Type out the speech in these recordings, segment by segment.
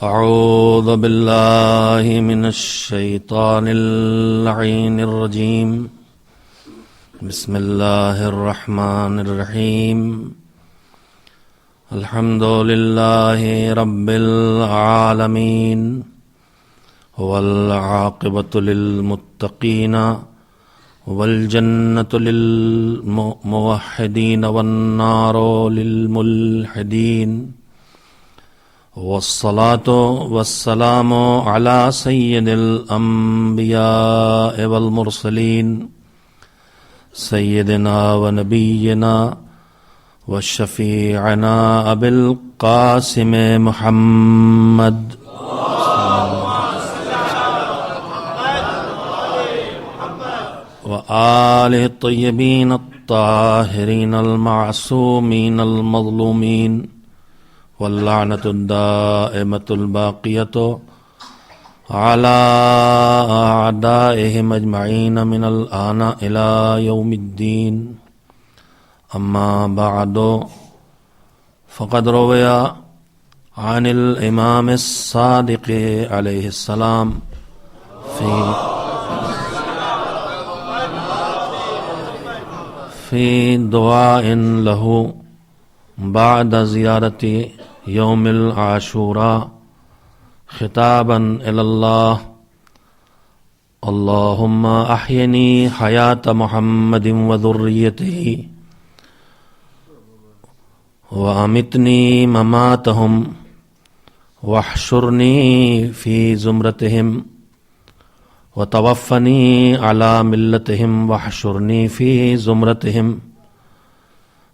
أعوذ بالله من الشيطان اللعين الرجيم. بسم الله الرحمن الرحيم. الحمد لله رب العالمين والعاقبة للمتقين والجنة للموحدين والنار للملحدين، والصلاة والسلام على سيد الأنبياء والمرسلين سيدنا ونبينا وشفيعنا أبي القاسم محمد وآله الطيبين الطاهرين المعصومين المظلومين، واللعنة الدائمة الباقية على أعدائهم أجمعين من الآن إلى يوم الدين. أما بعد، فقد روي عن الإمام الصادق عليه السلام في دعاء له بعد زيارة يوم العاشوراء خطابا إلى الله: اللهم أحيني حياة محمد وذريته وأمتني مماتهم واحشرني في زمرتهم وتوفني على ملتهم واحشرني في زمرتهم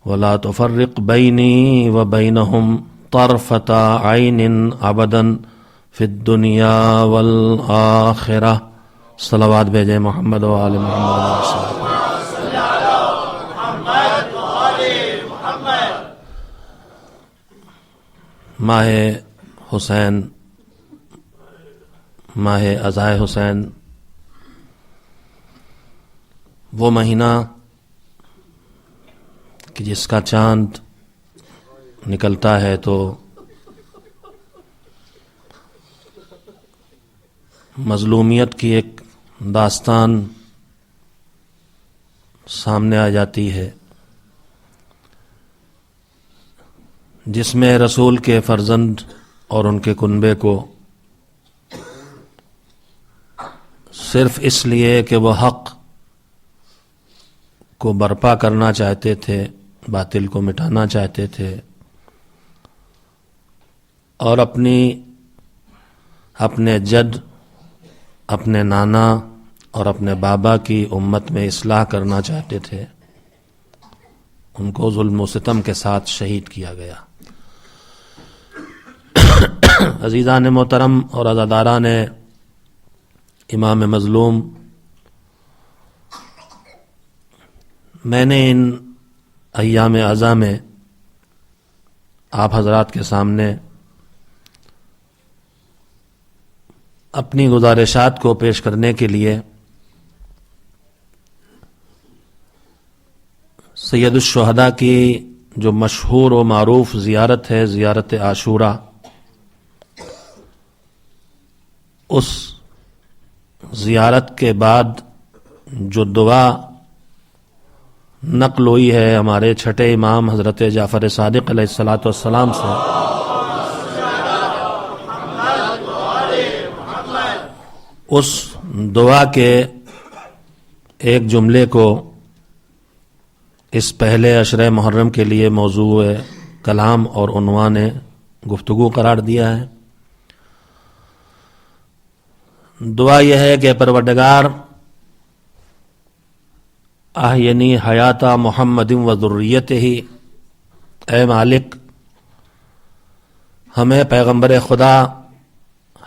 ولا تفرق بيني وبينهم طرفة عين أبدا في الدنيا والآخرة. صلوات بھیجیں محمد و آل محمد. ماہ حسین، ماہ عزائے حسین، وہ مہینہ کہ جس کا چاند نکلتا ہے تو مظلومیت کی ایک داستان سامنے آ جاتی ہے، جس میں رسول کے فرزند اور ان کے کنبے کو صرف اس لیے کہ وہ حق کو برپا کرنا چاہتے تھے، باطل کو مٹانا چاہتے تھے، اور اپنے جد، اپنے نانا اور اپنے بابا کی امت میں اصلاح کرنا چاہتے تھے، ان کو ظلم و ستم کے ساتھ شہید کیا گیا. عزیزان محترم اور عزاداران امام مظلوم، میں نے ان ایام عزا میں آپ حضرات کے سامنے اپنی گزارشات کو پیش کرنے کے لیے سید الشہداء کی جو مشہور و معروف زیارت ہے، زیارت عاشوراء، اس زیارت کے بعد جو دعا نقل ہوئی ہے ہمارے چھٹے امام حضرت جعفر صادق علیہ الصلاۃ والسلام سے، اس دعا کے ایک جملے کو اس پہلے عشرہ محرم کے لیے موضوع کلام اور عنوان گفتگو قرار دیا ہے. دعا یہ ہے کہ پروردگار احینی حیات محمد و ذریتہ، اے مالک ہمیں پیغمبر خدا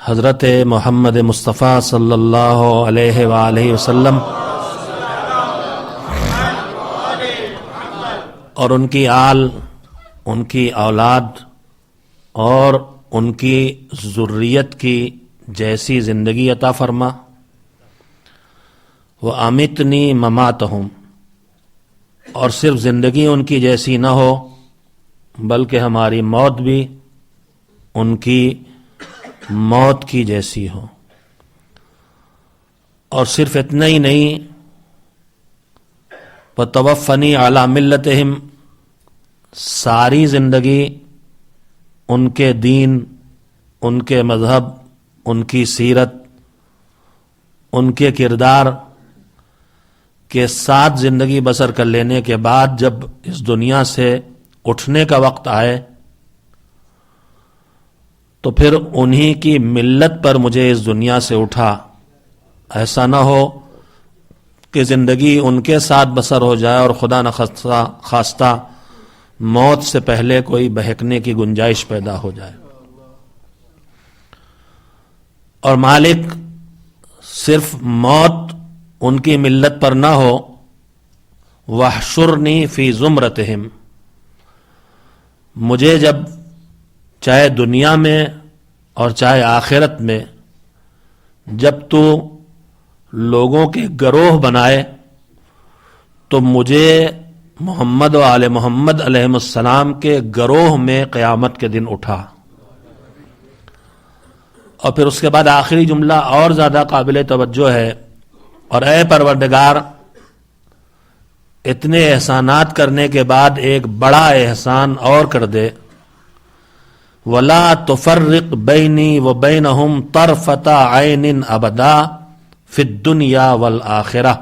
حضرت محمد مصطفیٰ صلی اللہ علیہ وآلہ وسلم اور ان کی آل، ان کی اولاد اور ان کی ذریت کی جیسی زندگی عطا فرما. وَأَمِتْنِي مَمَاتَهُمْ، اور صرف زندگی ان کی جیسی نہ ہو بلکہ ہماری موت بھی ان کی موت کی جیسی ہو. اور صرف اتنا ہی نہیں، وَتَوَفَّنِي عَلَى مِلَّتِهِمْ، ساری زندگی ان کے دین، ان کے مذہب، ان کی سیرت، ان کے کردار کے ساتھ زندگی بسر کر لینے کے بعد جب اس دنیا سے اٹھنے کا وقت آئے تو پھر انہی کی ملت پر مجھے اس دنیا سے اٹھا. ایسا نہ ہو کہ زندگی ان کے ساتھ بسر ہو جائے اور خدا نخواستہ موت سے پہلے کوئی بہکنے کی گنجائش پیدا ہو جائے. اور مالک صرف موت ان کی ملت پر نہ ہو، وَاحْشُرْنِي فِي زُمْرَتِهِمْ، مجھے جب چاہے دنیا میں اور چاہے آخرت میں جب تو لوگوں کے گروہ بنائے تو مجھے محمد و آل محمد علیہ السلام کے گروہ میں قیامت کے دن اٹھا. اور پھر اس کے بعد آخری جملہ اور زیادہ قابل توجہ ہے، اور اے پروردگار اتنے احسانات کرنے کے بعد ایک بڑا احسان اور کر دے، وَلَا تُفَرِّقْ بَيْنِي وَبَيْنَهُمْ طَرْفَةَ عَيْنٍ أَبَدًا فِي الدُّنْيَا وَالْآخِرَةِ.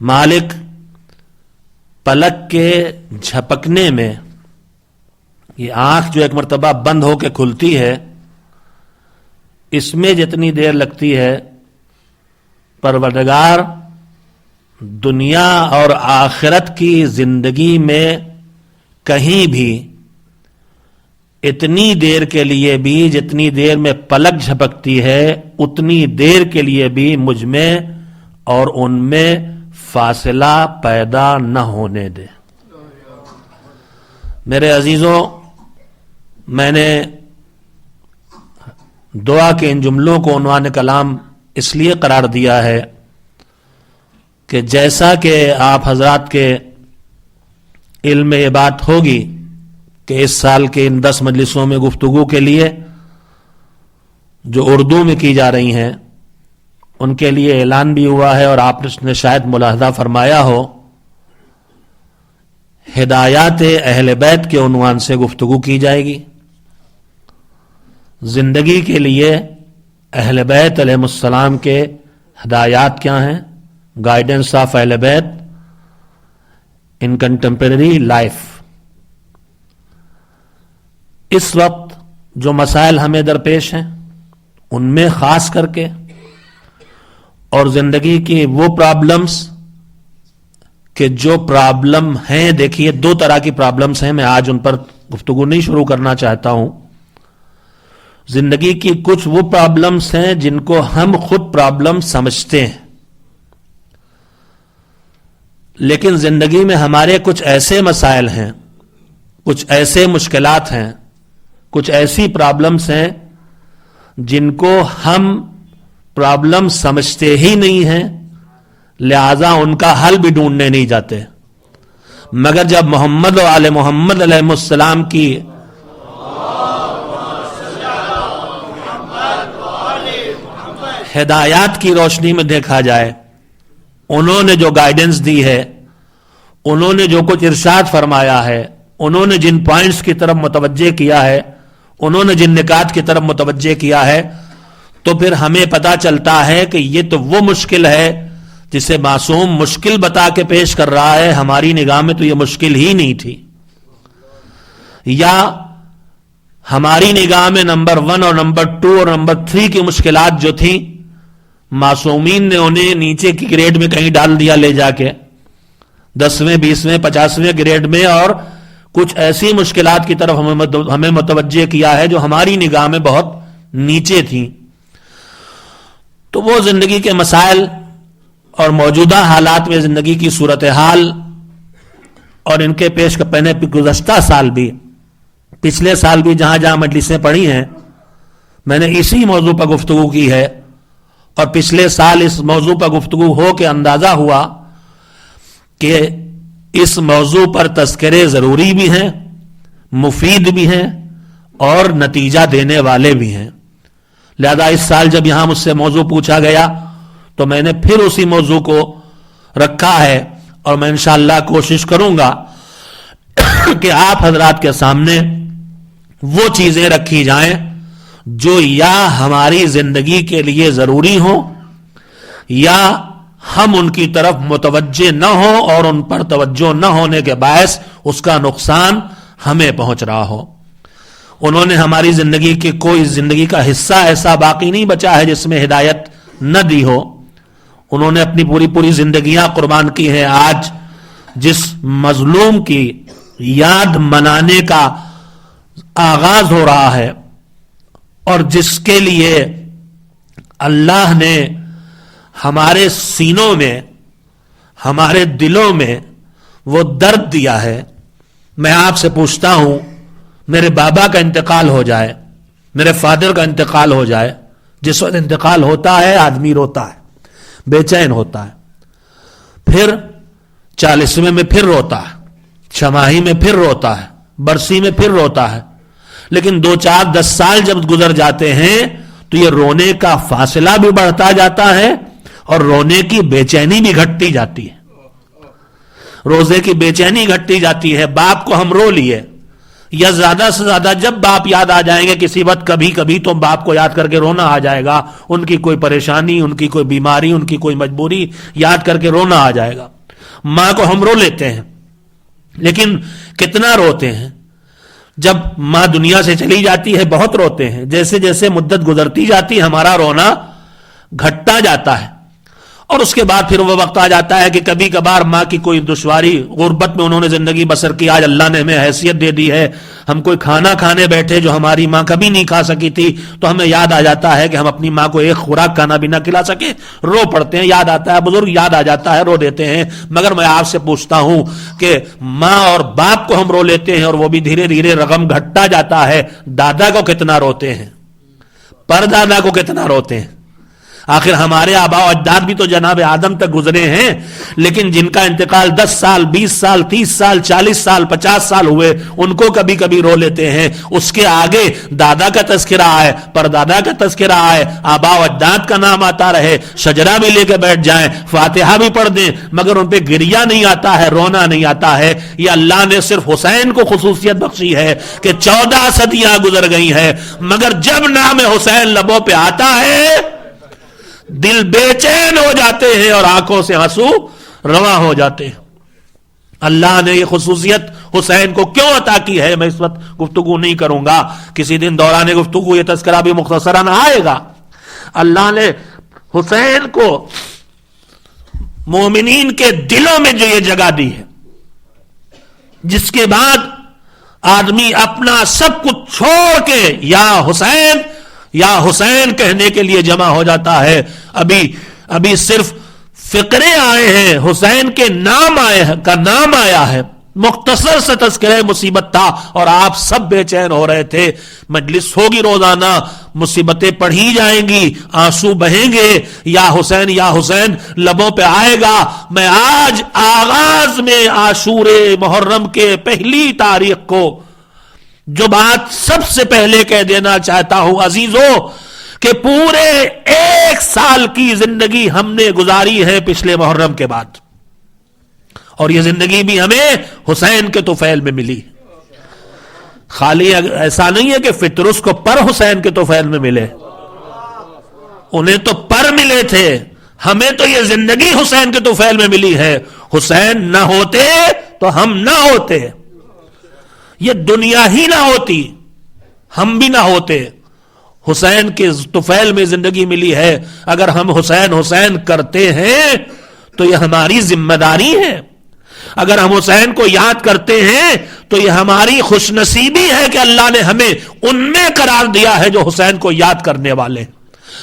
مالک پلک کے جھپکنے میں، یہ آنکھ جو ایک مرتبہ بند ہو کے کھلتی ہے، اس میں جتنی دیر لگتی ہے، پروردگار دنیا اور آخرت کی زندگی میں کہیں بھی اتنی دیر کے لیے بھی جتنی دیر میں پلک جھپکتی ہے اتنی دیر کے لیے بھی مجھ میں اور ان میں فاصلہ پیدا نہ ہونے دے. میرے عزیزوں، میں نے دعا کے ان جملوں کو عنوان کلام اس لیے قرار دیا ہے کہ جیسا کہ آپ حضرات کے علم میں یہ بات ہوگی کہ اس سال کے ان 10 مجلسوں میں گفتگو کے لیے جو اردو میں کی جا رہی ہیں ان کے لیے اعلان بھی ہوا ہے، اور آپ نے شاید ملاحظہ فرمایا ہو، ہدایات اہل بیت کے عنوان سے گفتگو کی جائے گی. زندگی کے لیے اہل بیت علیہ السلام کے ہدایات کیا ہیں، گائیڈنس آف اہل بیت ان کنٹمپریری لائف. اس وقت جو مسائل ہمیں درپیش ہیں ان میں خاص کر کے، اور زندگی کی وہ پرابلمز کہ جو پرابلم ہیں، دیکھیے 2 طرح کی پرابلمز ہیں، میں آج ان پر گفتگو نہیں شروع کرنا چاہتا ہوں. زندگی کی کچھ وہ پرابلمز ہیں جن کو ہم خود پرابلم سمجھتے ہیں، لیکن زندگی میں ہمارے کچھ ایسے مسائل ہیں، کچھ ایسے مشکلات ہیں، کچھ ایسی پرابلمز ہیں جن کو ہم پرابلم سمجھتے ہی نہیں ہیں، لہذا ان کا حل بھی ڈھونڈنے نہیں جاتے. مگر جب محمد و آل محمد علیہ السلام کی ہدایات کی روشنی میں دیکھا جائے، انہوں نے جو گائیڈنس دی ہے، انہوں نے جو کچھ ارشاد فرمایا ہے، انہوں نے جن پوائنٹس کی طرف متوجہ کیا ہے، انہوں نے جن نکات کی طرف متوجہ کیا ہے، تو پھر ہمیں پتا چلتا ہے کہ یہ تو وہ مشکل ہے جسے معصوم مشکل بتا کے پیش کر رہا ہے، ہماری نگاہ میں تو یہ مشکل ہی نہیں تھی. یا ہماری نگاہ میں نمبر 1 اور نمبر 2 اور نمبر 3 کی مشکلات جو تھیں، معصومین نے انہیں نیچے کی گریڈ میں کہیں ڈال دیا لے جا کے 10ویں 20ویں 50ویں گریڈ میں، اور کچھ ایسی مشکلات کی طرف ہمیں متوجہ کیا ہے جو ہماری نگاہ میں بہت نیچے تھیں. تو وہ زندگی کے مسائل اور موجودہ حالات میں زندگی کی صورتحال اور ان کے پیش پہنے گزشتہ سال بھی، پچھلے سال بھی جہاں جہاں مجلسیں پڑھی ہیں میں نے اسی موضوع پر گفتگو کی ہے، اور پچھلے سال اس موضوع پر گفتگو ہو کے اندازہ ہوا کہ اس موضوع پر تذکرے ضروری بھی ہیں، مفید بھی ہیں اور نتیجہ دینے والے بھی ہیں. لہذا اس سال جب یہاں مجھ سے موضوع پوچھا گیا تو میں نے پھر اسی موضوع کو رکھا ہے، اور میں انشاءاللہ کوشش کروں گا کہ آپ حضرات کے سامنے وہ چیزیں رکھی جائیں جو یا ہماری زندگی کے لیے ضروری ہوں یا ہم ان کی طرف متوجہ نہ ہوں اور ان پر توجہ نہ ہونے کے باعث اس کا نقصان ہمیں پہنچ رہا ہو۔ انہوں نے ہماری زندگی کے کوئی زندگی کا حصہ ایسا باقی نہیں بچا ہے جس میں ہدایت نہ دی ہو۔ انہوں نے اپنی پوری زندگیاں قربان کی ہیں۔ آج جس مظلوم کی یاد منانے کا آغاز ہو رہا ہے اور جس کے لیے اللہ نے ہمارے سینوں میں، ہمارے دلوں میں وہ درد دیا ہے، میں آپ سے پوچھتا ہوں، میرے بابا کا انتقال ہو جائے، میرے فادر کا انتقال ہو جائے، جس وقت انتقال ہوتا ہے آدمی روتا ہے، بے چین ہوتا ہے، پھر 40ویں میں پھر روتا ہے، چھماہی میں پھر روتا ہے، برسی میں پھر روتا ہے، لیکن 2 4 10 سال جب گزر جاتے ہیں تو یہ رونے کا فاصلہ بھی بڑھتا جاتا ہے اور رونے کی بے چینی بھی گھٹتی جاتی ہے، روزے کی بے چینی گھٹتی جاتی ہے۔ باپ کو ہم رو لیے، یا زیادہ سے زیادہ جب باپ یاد آ جائیں گے کسی وقت، کبھی تو باپ کو یاد کر کے رونا آ جائے گا، ان کی کوئی پریشانی، ان کی کوئی بیماری، ان کی کوئی مجبوری یاد کر کے رونا آ جائے گا۔ ماں کو ہم رو لیتے ہیں، لیکن کتنا روتے ہیں؟ جب ماں دنیا سے چلی جاتی ہے بہت روتے ہیں، جیسے جیسے مدت گزرتی جاتی ہمارا رونا گھٹتا جاتا ہے، اور اس کے بعد پھر وہ وقت آ جاتا ہے کہ کبھی کبھار ماں کی کوئی دشواری، غربت میں انہوں نے زندگی بسر کی، آج اللہ نے ہمیں حیثیت دے دی ہے، ہم کوئی کھانا کھانے بیٹھے جو ہماری ماں کبھی نہیں کھا سکی تھی، تو ہمیں یاد آ جاتا ہے کہ ہم اپنی ماں کو ایک خوراک کھانا بھی نہ کھلا سکے، رو پڑتے ہیں، یاد آتا ہے، بزرگ یاد آ جاتا ہے، رو دیتے ہیں۔ مگر میں آپ سے پوچھتا ہوں کہ ماں اور باپ کو ہم رو لیتے ہیں اور وہ بھی دھیرے دھیرے رقم گھٹتا جاتا ہے، دادا کو کتنا روتے ہیں، پر دادا کو کتنا روتے ہیں؟ آخر ہمارے آباء و اجداد بھی تو جناب آدم تک گزرے ہیں، لیکن جن کا انتقال 10 سال 20 سال 30 سال 40 سال 50 سال ہوئے، ان کو کبھی کبھی رو لیتے ہیں۔ اس کے آگے دادا کا تذکرہ آئے، پر دادا کا تذکرہ آئے، آباء و اجداد کا نام آتا رہے، شجرہ بھی لے کے بیٹھ جائیں، فاتحہ بھی پڑھ دیں، مگر ان پہ گریہ نہیں آتا ہے، رونا نہیں آتا ہے۔ یہ اللہ نے صرف حسین کو خصوصیت بخشی ہے کہ 14 صدیاں گزر گئی ہیں، مگر جب نام حسین لبوں پہ آتا ہے دل بے چین ہو جاتے ہیں اور آنکھوں سے آنسو رواں ہو جاتے ہیں۔ اللہ نے یہ خصوصیت حسین کو کیوں عطا کی ہے، میں اس وقت گفتگو نہیں کروں گا، کسی دن دوران گفتگو یہ تذکرہ بھی مختصراً آئے گا۔ اللہ نے حسین کو مومنین کے دلوں میں جو یہ جگہ دی ہے، جس کے بعد آدمی اپنا سب کچھ چھوڑ کے یا حسین کہنے کے لیے جمع ہو جاتا ہے۔ ابھی صرف فقرے آئے ہیں، حسین کے نام کا نام آیا ہے، مختصر سے تذکرہ مصیبت تھا اور آپ سب بے چین ہو رہے تھے۔ مجلس ہوگی روزانہ، مصیبتیں پڑھی جائیں گی، آنسو بہیں گے، یا حسین لبوں پہ آئے گا۔ میں آج آغاز میں عاشورے محرم کے پہلی تاریخ کو جو بات سب سے پہلے کہہ دینا چاہتا ہوں عزیزو، کہ پورے 1 سال کی زندگی ہم نے گزاری ہے پچھلے محرم کے بعد، اور یہ زندگی بھی ہمیں حسین کے طفیل میں ملی۔ خالی ایسا نہیں ہے کہ فطرس کو پر حسین کے طفیل میں ملے، انہیں تو پر ملے تھے، ہمیں تو یہ زندگی حسین کے طفیل میں ملی ہے۔ حسین نہ ہوتے تو ہم نہ ہوتے، یہ دنیا ہی نہ ہوتی، ہم بھی نہ ہوتے۔ حسین کے طفیل میں زندگی ملی ہے۔ اگر ہم حسین کرتے ہیں تو یہ ہماری ذمہ داری ہے، اگر ہم حسین کو یاد کرتے ہیں تو یہ ہماری خوش نصیبی ہے کہ اللہ نے ہمیں ان میں قرار دیا ہے جو حسین کو یاد کرنے والے۔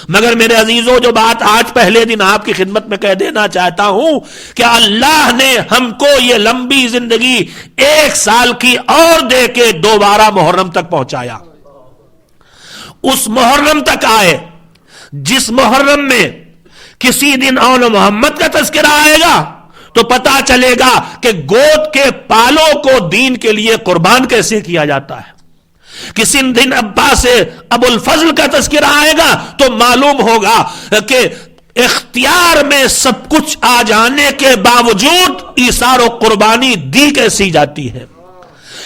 مگر میرے عزیزوں، جو بات آج پہلے دن آپ کی خدمت میں کہہ دینا چاہتا ہوں کہ اللہ نے ہم کو یہ لمبی زندگی 1 سال کی اور دے کے دوبارہ محرم تک پہنچایا۔ اس محرم تک آئے جس محرم میں کسی دن اول محمد کا تذکرہ آئے گا تو پتا چلے گا کہ گود کے پالوں کو دین کے لیے قربان کیسے کیا جاتا ہے۔ کسی دن عباس ابو الفضل کا تذکرہ آئے گا تو معلوم ہوگا کہ اختیار میں سب کچھ آ جانے کے باوجود ایثار و قربانی دی کیسی جاتی ہے.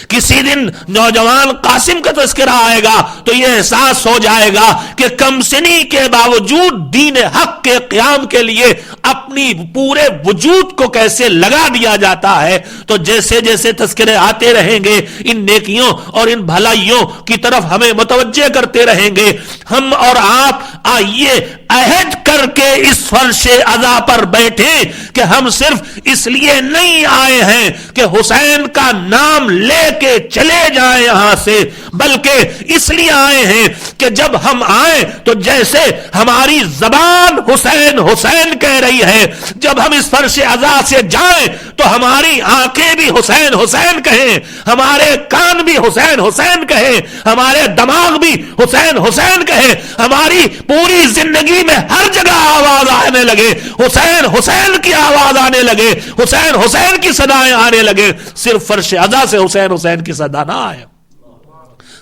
کسی دن نوجوان قاسم کا تذکرہ آئے گا تو یہ احساس ہو جائے گا کہ کم سنی کے باوجود دین حق کے قیام کے لیے اپنی پورے وجود کو کیسے لگا دیا جاتا ہے. تو جیسے جیسے تذکرے آتے رہیں گے ان نیکیوں اور ان بھلائیوں کی طرف ہمیں متوجہ کرتے رہیں گے. ہم اور آپ آئیے عہد کر کے اس فرش عزا پر بیٹھے کہ ہم صرف اس لیے نہیں آئے ہیں کہ حسین کا نام لے کے چلے جائیں یہاں سے, بلکہ اس لیے آئے ہیں کہ جب ہم آئیں تو جیسے ہماری زبان حسین حسین کہہ رہی ہے, جب ہم اس فرش عزا سے جائیں تو ہماری آنکھیں بھی حسین حسین کہیں, ہمارے کان بھی حسین حسین کہیں, ہمارے دماغ بھی حسین حسین کہیں, ہماری پوری زندگی میں ہر جگہ آواز آنے لگے, حسین حسین کی آواز آنے لگے, حسین حسین کی صدایں آنے لگے. صرف فرش عزا سے حسین حسین کی صدا نہ آئے,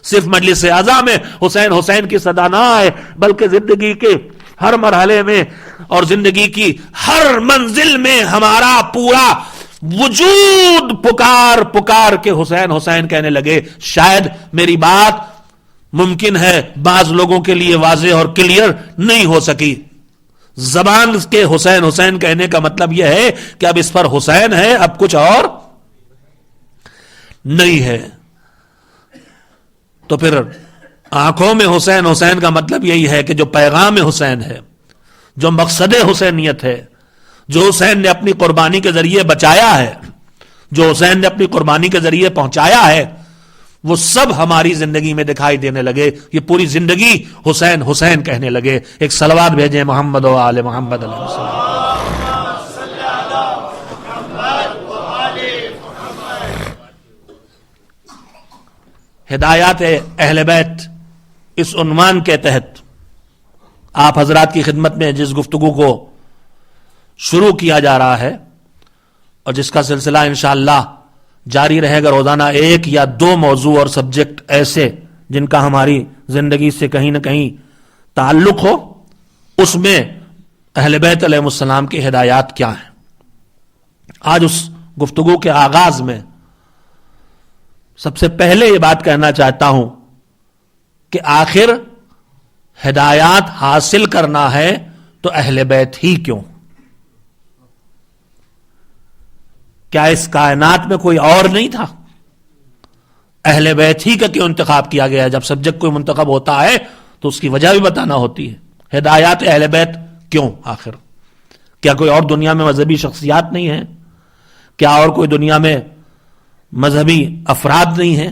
صرف مجلس عزا میں حسین حسین کی صدا نہ آئے, بلکہ زندگی کے ہر مرحلے میں اور زندگی کی ہر منزل میں ہمارا پورا وجود پکار پکار کے حسین حسین کہنے لگے. شاید میری بات ممکن ہے بعض لوگوں کے لیے واضح اور کلیئر نہیں ہو سکی. زبان کے حسین حسین کہنے کا مطلب یہ ہے کہ اب اس پر حسین ہے, اب کچھ اور نہیں ہے. تو پھر آنکھوں میں حسین حسین کا مطلب یہی ہے کہ جو پیغام حسین ہے, جو مقصد حسینیت ہے, جو حسین نے اپنی قربانی کے ذریعے بچایا ہے, جو حسین نے اپنی قربانی کے ذریعے پہنچایا ہے, وہ سب ہماری زندگی میں دکھائی دینے لگے. یہ پوری زندگی حسین حسین کہنے لگے. ایک صلوات بھیجیں محمد و آل محمد علیہ وسلم. ہدایات اہل بیت اس عنوان کے تحت آپ حضرات کی خدمت میں جس گفتگو کو شروع کیا جا رہا ہے اور جس کا سلسلہ انشاءاللہ جاری رہے گا, روزانہ ایک یا دو موضوع اور سبجیکٹ ایسے جن کا ہماری زندگی سے کہیں نہ کہیں تعلق ہو, اس میں اہل بیت علیہ السلام کی ہدایات کیا ہیں. آج اس گفتگو کے آغاز میں سب سے پہلے یہ بات کہنا چاہتا ہوں کہ آخر ہدایات حاصل کرنا ہے تو اہل بیت ہی کیوں؟ کیا اس کائنات میں کوئی اور نہیں تھا؟ اہل بیت ہی کا کیوں انتخاب کیا گیا؟ جب سبجیکٹ کوئی منتخب ہوتا ہے تو اس کی وجہ بھی بتانا ہوتی ہے. ہدایات اہل بیت کیوں آخر؟ کیا کوئی اور دنیا میں مذہبی شخصیات نہیں ہیں؟ کیا اور کوئی دنیا میں مذہبی افراد نہیں ہیں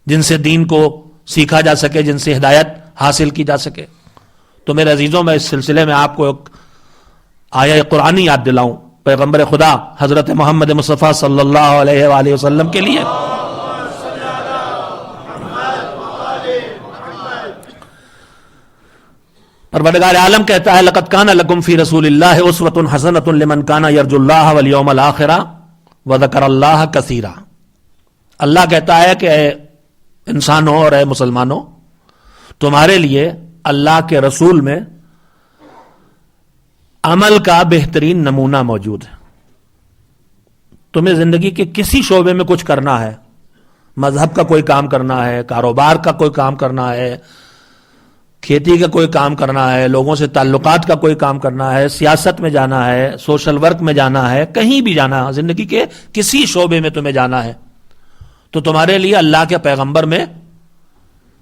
جن سے دین کو سیکھا جا سکے, جن سے ہدایت حاصل کی جا سکے؟ تو میرے عزیزوں, میں اس سلسلے میں آپ کو ایک آیہ قرآنی یاد دلاؤں پیغمبر خدا حضرت محمد مصطفیٰ صلی اللہ علیہ وآلہ وسلم کے لیے. پروردگار عالم کہتا ہے لقد کان لکم فی رسول اللہ اسوۃ حسنۃ لمن کان یرجو اللہ والیوم الآخر وذکر اللہ کثیرا. اللہ کہتا ہے کہ اے انسانوں اور اے مسلمانوں, تمہارے لیے اللہ کے رسول میں عمل کا بہترین نمونہ موجود ہے. تمہیں زندگی کے کسی شعبے میں کچھ کرنا ہے, مذہب کا کوئی کام کرنا ہے, کاروبار کا کوئی کام کرنا ہے, کھیتی کا کوئی کام کرنا ہے, لوگوں سے تعلقات کا کوئی کام کرنا ہے, سیاست میں جانا ہے, سوشل ورک میں جانا ہے, کہیں بھی جانا ہے, زندگی کے کسی شعبے میں تمہیں جانا ہے, تو تمہارے لیے اللہ کے پیغمبر میں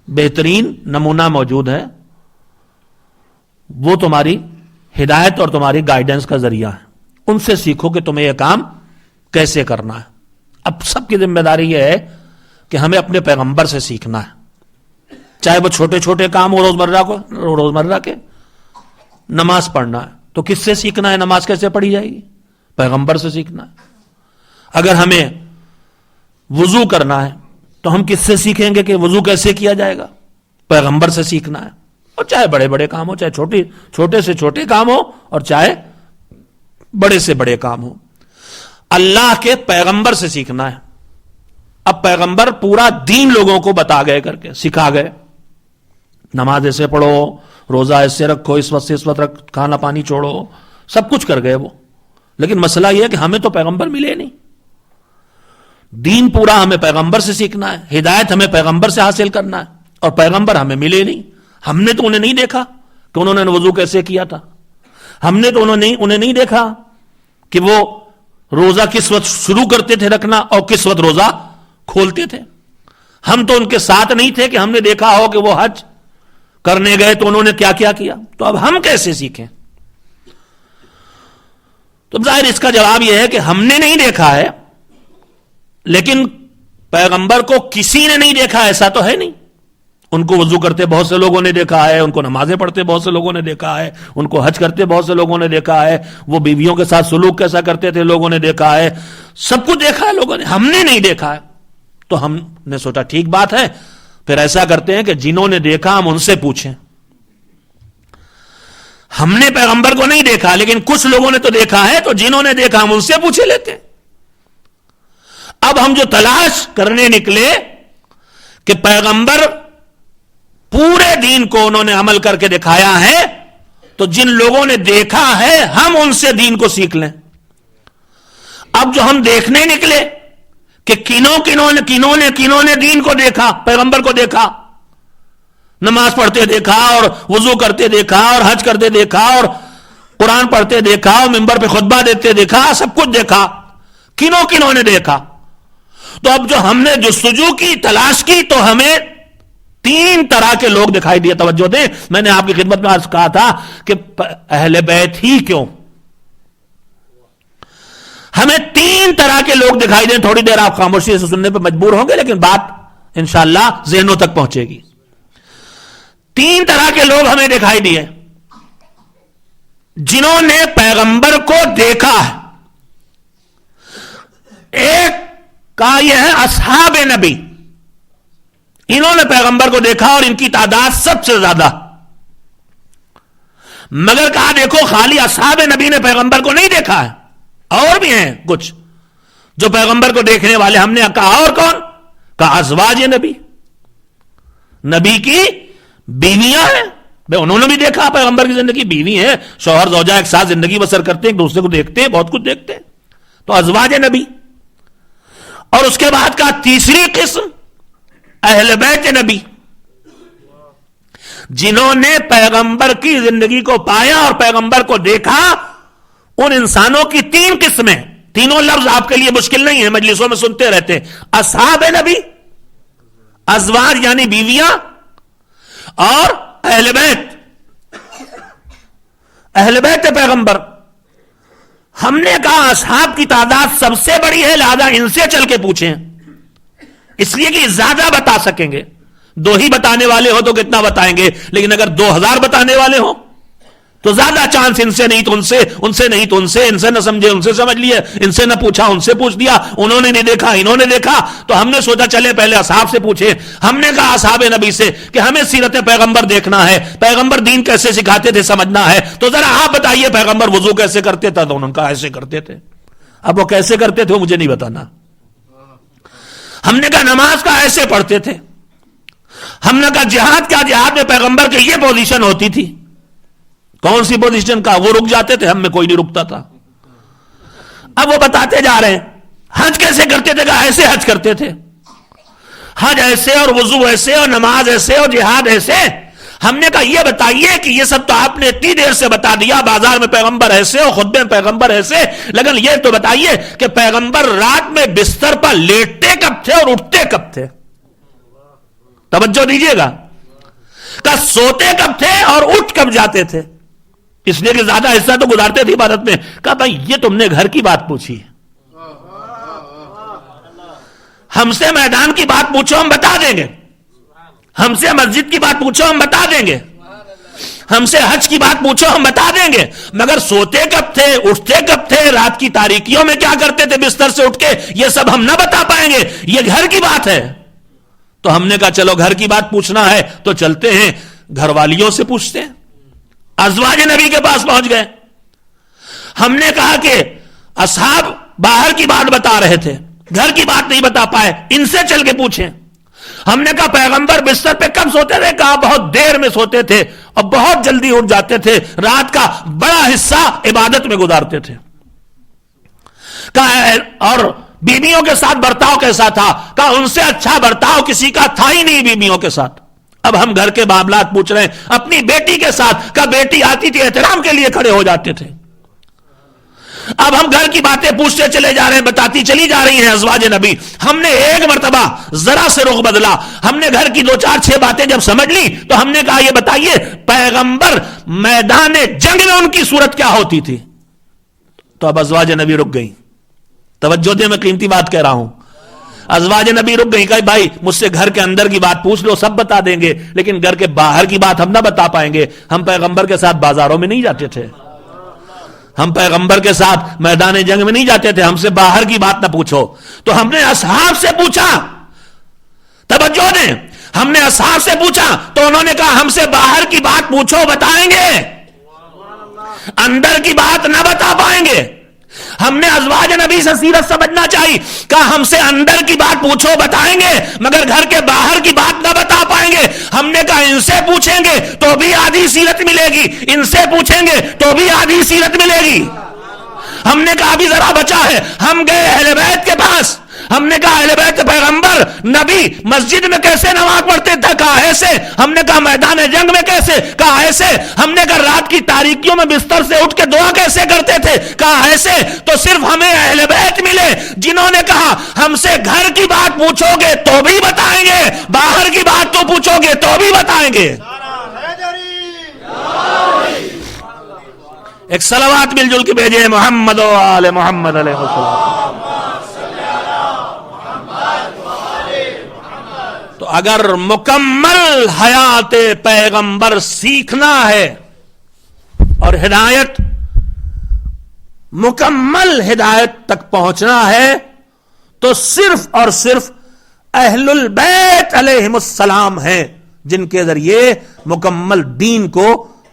بہترین نمونہ موجود ہے. وہ تمہاری ہدایت اور تمہاری گائیڈنس کا ذریعہ ہے. ان سے سیکھو کہ تمہیں یہ کام کیسے کرنا ہے. اب سب کی ذمہ داری یہ ہے کہ ہمیں اپنے پیغمبر سے سیکھنا ہے, چاہے وہ چھوٹے چھوٹے کام ہو روزمرہ کے. نماز پڑھنا ہے تو کس سے سیکھنا ہے؟ نماز کیسے پڑھی جائے گی؟ پیغمبر سے سیکھنا ہے. اگر ہمیں وضو کرنا ہے تو ہم کس سے سیکھیں گے کہ وضو کیسے کیا جائے گا؟ پیغمبر سے سیکھنا ہے. اور چاہے بڑے بڑے کام ہو, چاہے چھوٹے سے چھوٹے کام ہو, اور چاہے بڑے سے بڑے کام ہو, اللہ کے پیغمبر سے سیکھنا ہے. اب پیغمبر پورا دین لوگوں کو بتا گئے کر کے سکھا گئے, نماز ایسے پڑھو, روزہ ایسے رکھو, اس وقت سے اس وقت رکھ, کھانا پانی چھوڑو, سب کچھ کر گئے وہ. لیکن مسئلہ یہ ہے کہ ہمیں تو پیغمبر ملے نہیں. دین پورا ہمیں پیغمبر سے سیکھنا ہے, ہدایت ہمیں پیغمبر سے حاصل کرنا ہے, اور پیغمبر ہمیں ملے نہیں. ہم نے تو انہیں نہیں دیکھا کہ انہوں نے وضو کیسے کیا تھا, ہم نے تو انہیں نہیں دیکھا کہ وہ روزہ کس وقت شروع کرتے تھے رکھنا اور کس وقت روزہ کھولتے تھے. ہم تو ان کے ساتھ نہیں تھے کہ ہم نے دیکھا ہو کہ وہ حج کرنے گئے تو انہوں نے کیا کیا کیا. تو اب ہم کیسے سیکھیں؟ تو ظاہر اس کا جواب یہ ہے کہ ہم نے نہیں دیکھا ہے, لیکن پیغمبر کو کسی نے نہیں دیکھا ایسا تو ہے نہیں. ان کو وضو کرتے بہت سے لوگوں نے دیکھا ہے, ان کو نمازیں پڑھتے بہت سے لوگوں نے دیکھا ہے, ان کو حج کرتے بہت سے لوگوں نے دیکھا ہے, وہ بیویوں کے ساتھ سلوک کیسا کرتے تھے لوگوں نے دیکھا ہے, سب کچھ دیکھا ہے لوگوں نے, ہم نے نہیں دیکھا ہے. تو ہم نے سوچا ٹھیک بات ہے, پھر ایسا کرتے ہیں کہ جنہوں نے دیکھا ہم ان سے پوچھیں. ہم نے پیغمبر کو نہیں دیکھا لیکن کچھ لوگوں نے تو دیکھا ہے, تو جنہوں نے دیکھا ہم ان سے پوچھے لیتے ہیں. اب ہم جو تلاش کرنے نکلے کہ پیغمبر پورے دین کو انہوں نے عمل کر کے دکھایا ہے, تو جن لوگوں نے دیکھا ہے ہم ان سے دین کو سیکھ لیں. اب جو ہم دیکھنے نکلے کہ کنوں نے دین کو دیکھا, پیغمبر کو دیکھا, نماز پڑھتے دیکھا اور وضو کرتے دیکھا اور حج کرتے دیکھا اور قرآن پڑھتے دیکھا اور منبر پہ خطبہ دیتے دیکھا, سب کچھ دیکھا, کنوں نے دیکھا. تو اب جو ہم نے جستجو کی, تلاش کی, تو ہمیں 3 طرح کے لوگ دکھائی دیے. توجہ دیں, میں نے آپ کی خدمت میں عرض کہا تھا کہ اہل بیت ہی کیوں, ہمیں 3 طرح کے لوگ دکھائی دیں. تھوڑی دیر آپ خاموشی سے سننے پہ مجبور ہوں گے, لیکن بات انشاءاللہ ذہنوں تک پہنچے گی. 3 طرح کے لوگ ہمیں دکھائی دیے جنہوں نے پیغمبر کو دیکھا ہے. ایک کا یہ ہے اصحاب نبی, انہوں نے پیغمبر کو دیکھا اور ان کی تعداد سب سے زیادہ. مگر کہا دیکھو خالی اصحاب نبی نے پیغمبر کو نہیں دیکھا ہے, اور بھی ہیں کچھ جو پیغمبر کو دیکھنے والے. ہم نے کہا اور کون؟ کہا ازواج نبی, نبی کی بیویاں ہیں. انہوں نے بھی دیکھا پیغمبر کی زندگی, بیوی ہے, شوہر زوجہ ایک ساتھ زندگی بسر کرتے ہیں, ایک دوسرے کو دیکھتے ہیں, بہت کچھ دیکھتے ہیں. تو ازواج نبی. اور اس کے بعد کا تیسری قسم اہل بیت نبی, جنہوں نے پیغمبر کی زندگی کو پایا اور پیغمبر کو دیکھا. ان انسانوں کی 3 قسمیں, تینوں لفظ آپ کے لیے مشکل نہیں ہے, مجلسوں میں سنتے رہتے ہیں. اصحاب نبی, ازواج یعنی بیویاں, اور اہل بیت, اہل بیت پیغمبر. ہم نے کہا اصحاب کی تعداد سب سے بڑی ہے, لہذا ان سے چل کے پوچھیں, اس لیے کہ زیادہ بتا سکیں گے. 2 ہی بتانے والے ہو تو کتنا بتائیں گے, لیکن اگر 2000 بتانے والے ہوں تو زیادہ چانس ان سے نہیں تو ان سے, ان سے نہیں تو ان سے نہ سمجھے ان سے سمجھ لیے, ان سے نہ پوچھا ان سے پوچھ دیا, انہوں نے نہیں دیکھا انہوں نے دیکھا. تو ہم نے سوچا چلے پہلے اصحاب سے پوچھیں. ہم نے کہا اصحاب نبی سے کہ ہمیں سیرت پیغمبر دیکھنا ہے, پیغمبر دین کیسے سکھاتے تھے سمجھنا ہے, تو ذرا آپ بتائیے پیغمبر وضو کیسے کرتے تھے. تو انہوں نے کہا ایسے کرتے تھے. اب وہ کیسے کرتے تھے وہ مجھے نہیں بتانا. ہم نے کہا نماز کا ایسے پڑھتے تھے. ہم نے کہا جہاد کیا, جہاد میں پیغمبر کی یہ پوزیشن ہوتی تھی. کون سی پوزیشن کا؟ وہ رک جاتے تھے, ہم میں کوئی نہیں رکتا تھا. اب وہ بتاتے جا رہے ہیں. حج کیسے کرتے تھے؟ کہا ایسے حج کرتے تھے, حج ایسے اور وضو ایسے اور نماز ایسے اور جہاد ایسے. ہم نے کہا یہ بتائیے کہ یہ سب تو آپ نے اتنی دیر سے بتا دیا, بازار میں پیغمبر ایسے اور خطبے میں پیغمبر ایسے, لیکن یہ تو بتائیے کہ پیغمبر رات میں بستر پر لیٹتے کب تھے اور اٹھتے کب تھے؟ توجہ دیجیے گا. کہ سوتے کب تھے اور اٹھ کب جاتے تھے؟ اس لیے کہ زیادہ حصہ تو گزارتے تھے عبادت میں. کہا بھائی یہ تم نے گھر کی بات پوچھی, ہم سے میدان کی بات پوچھو ہم بتا دیں گے, ہم سے مسجد کی بات پوچھو ہم بتا دیں گے, ہم سے حج کی بات پوچھو ہم بتا دیں گے, مگر سوتے کب تھے, اٹھتے کب تھے, رات کی تاریکیوں میں کیا کرتے تھے بستر سے اٹھ کے, یہ سب ہم نہ بتا پائیں گے, یہ گھر کی بات ہے. تو ہم نے کہا چلو گھر کی بات پوچھنا ہے تو چلتے ہیں گھر والیوں سے پوچھتے ہیں. ازواج نبی کے پاس پہنچ گئے. ہم نے کہا کہ اصحاب باہر کی بات بتا رہے تھے, گھر کی بات نہیں بتا پائے، ان سے چل کے پوچھیں۔ ہم نے کہا پیغمبر بستر پہ کب سوتے تھے؟ کہا بہت دیر میں سوتے تھے اور بہت جلدی اٹھ جاتے تھے، رات کا بڑا حصہ عبادت میں گزارتے تھے۔ کہا اور بیویوں کے ساتھ برتاؤ کیسا تھا؟ کہا ان سے اچھا برتاؤ کسی کا تھا ہی نہیں بیویوں کے ساتھ۔ اب ہم گھر کے معاملات پوچھ رہے ہیں، اپنی بیٹی کے ساتھ، کہا بیٹی آتی تھی احترام کے لیے کھڑے ہو جاتے تھے۔ اب ہم گھر کی باتیں پوچھتے چلے جا رہے ہیں، بتاتی چلی جا رہی ہیں ازواج نبی۔ ہم نے ایک مرتبہ ذرا سے رخ بدلا، ہم نے گھر کی 2 4 6 باتیں جب سمجھ لی تو ہم نے کہا یہ بتائیے پیغمبر میدان جنگ میں ان کی صورت کیا ہوتی تھی؟ تو اب ازواج نبی رک گئی۔ توجہ دے، میں قیمتی بات کہہ رہا ہوں۔ ازواج نبی رک گئی، کہ بھائی مجھ سے گھر کے اندر کی بات پوچھ لو، سب بتا دیں گے، لیکن گھر کے باہر کی بات ہم نہ بتا پائیں گے۔ ہم پیغمبر کے ساتھ بازاروں میں نہیں جاتے تھے، ہم پیغمبر کے ساتھ میدان جنگ میں نہیں جاتے تھے، ہم سے باہر کی بات نہ پوچھو۔ تو ہم نے اصحاب سے پوچھا، توجہ دیں، ہم نے اصحاب سے پوچھا تو انہوں نے کہا ہم سے باہر کی بات پوچھو بتائیں گے، اندر کی بات نہ بتا پائیں گے۔ ہم نے ازواج نبی سے سیرت سمجھنا چاہیے، کہا ہم سے اندر کی بات پوچھو بتائیں گے، مگر گھر کے باہر کی بات نہ بتا پائیں گے۔ ہم نے کہا ان سے پوچھیں گے تو بھی آدھی سیرت ملے گی، ان سے پوچھیں گے تو بھی آدھی سیرت ملے گی۔ ہم نے کہا ابھی ذرا بچا ہے، ہم گئے اہل بیت کے پاس، ہم نے کہا اہل بیت پیغمبر نبی مسجد میں کیسے نماز پڑھتے تھے؟ کہا ایسے۔ ہم نے کہا میدان جنگ میں کیسے؟ کہا ایسے۔ ہم نے کہا رات کی تاریکیوں میں بستر سے اٹھ کے دعا کیسے کرتے تھے؟ کہا ایسے۔ تو صرف ہمیں اہل بیت ملے جنہوں نے کہا ہم سے گھر کی بات پوچھو گے تو بھی بتائیں گے، باہر کی بات تو پوچھو گے تو بھی بتائیں گے۔ ایک صلوات مل جل کے بھیجے محمد و آل محمد علیہ السلام۔ تو اگر مکمل حیات پیغمبر سیکھنا ہے اور ہدایت مکمل ہدایت تک پہنچنا ہے تو صرف اور صرف اہل البیت علیہم السلام ہیں جن کے ذریعے مکمل دین کو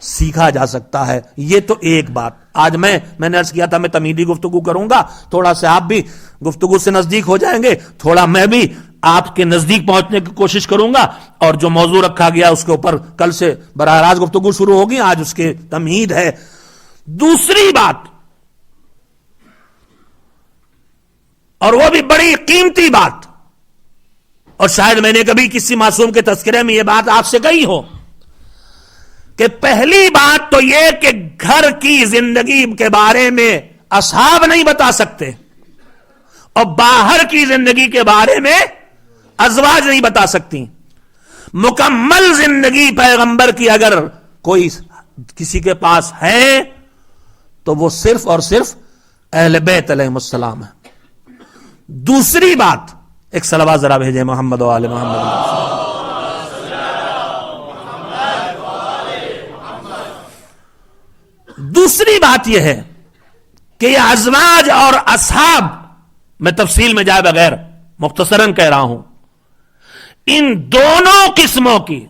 سیکھا جا سکتا ہے۔ یہ تو ایک بات۔ آج میں نے عرض کیا تھا میں تمیدی گفتگو کروں گا، تھوڑا سا آپ بھی گفتگو سے نزدیک ہو جائیں گے، تھوڑا میں بھی آپ کے نزدیک پہنچنے کی کوشش کروں گا، اور جو موضوع رکھا گیا اس کے اوپر کل سے براہ راست گفتگو شروع ہوگی، آج اس کے تمہید ہے۔ دوسری بات، اور وہ بھی بڑی قیمتی بات، اور شاید میں نے کبھی کسی معصوم کے تذکرے میں یہ بات آپ سے کہی ہو، کہ پہلی بات تو یہ کہ گھر کی زندگی کے بارے میں اصحاب نہیں بتا سکتے، اور باہر کی زندگی کے بارے میں ازواج نہیں بتا سکتی۔ مکمل زندگی پیغمبر کی اگر کوئی کسی کے پاس ہے تو وہ صرف اور صرف اہل بیت علیہم السلام ہے۔ دوسری بات، ایک صلوات ذرا بھیجے محمد و آل محمد۔ دوسری بات یہ ہے کہ یہ ازواج اور اصحاب، میں تفصیل میں جائے بغیر مختصراً کہہ رہا ہوں، ان دونوں قسموں کی،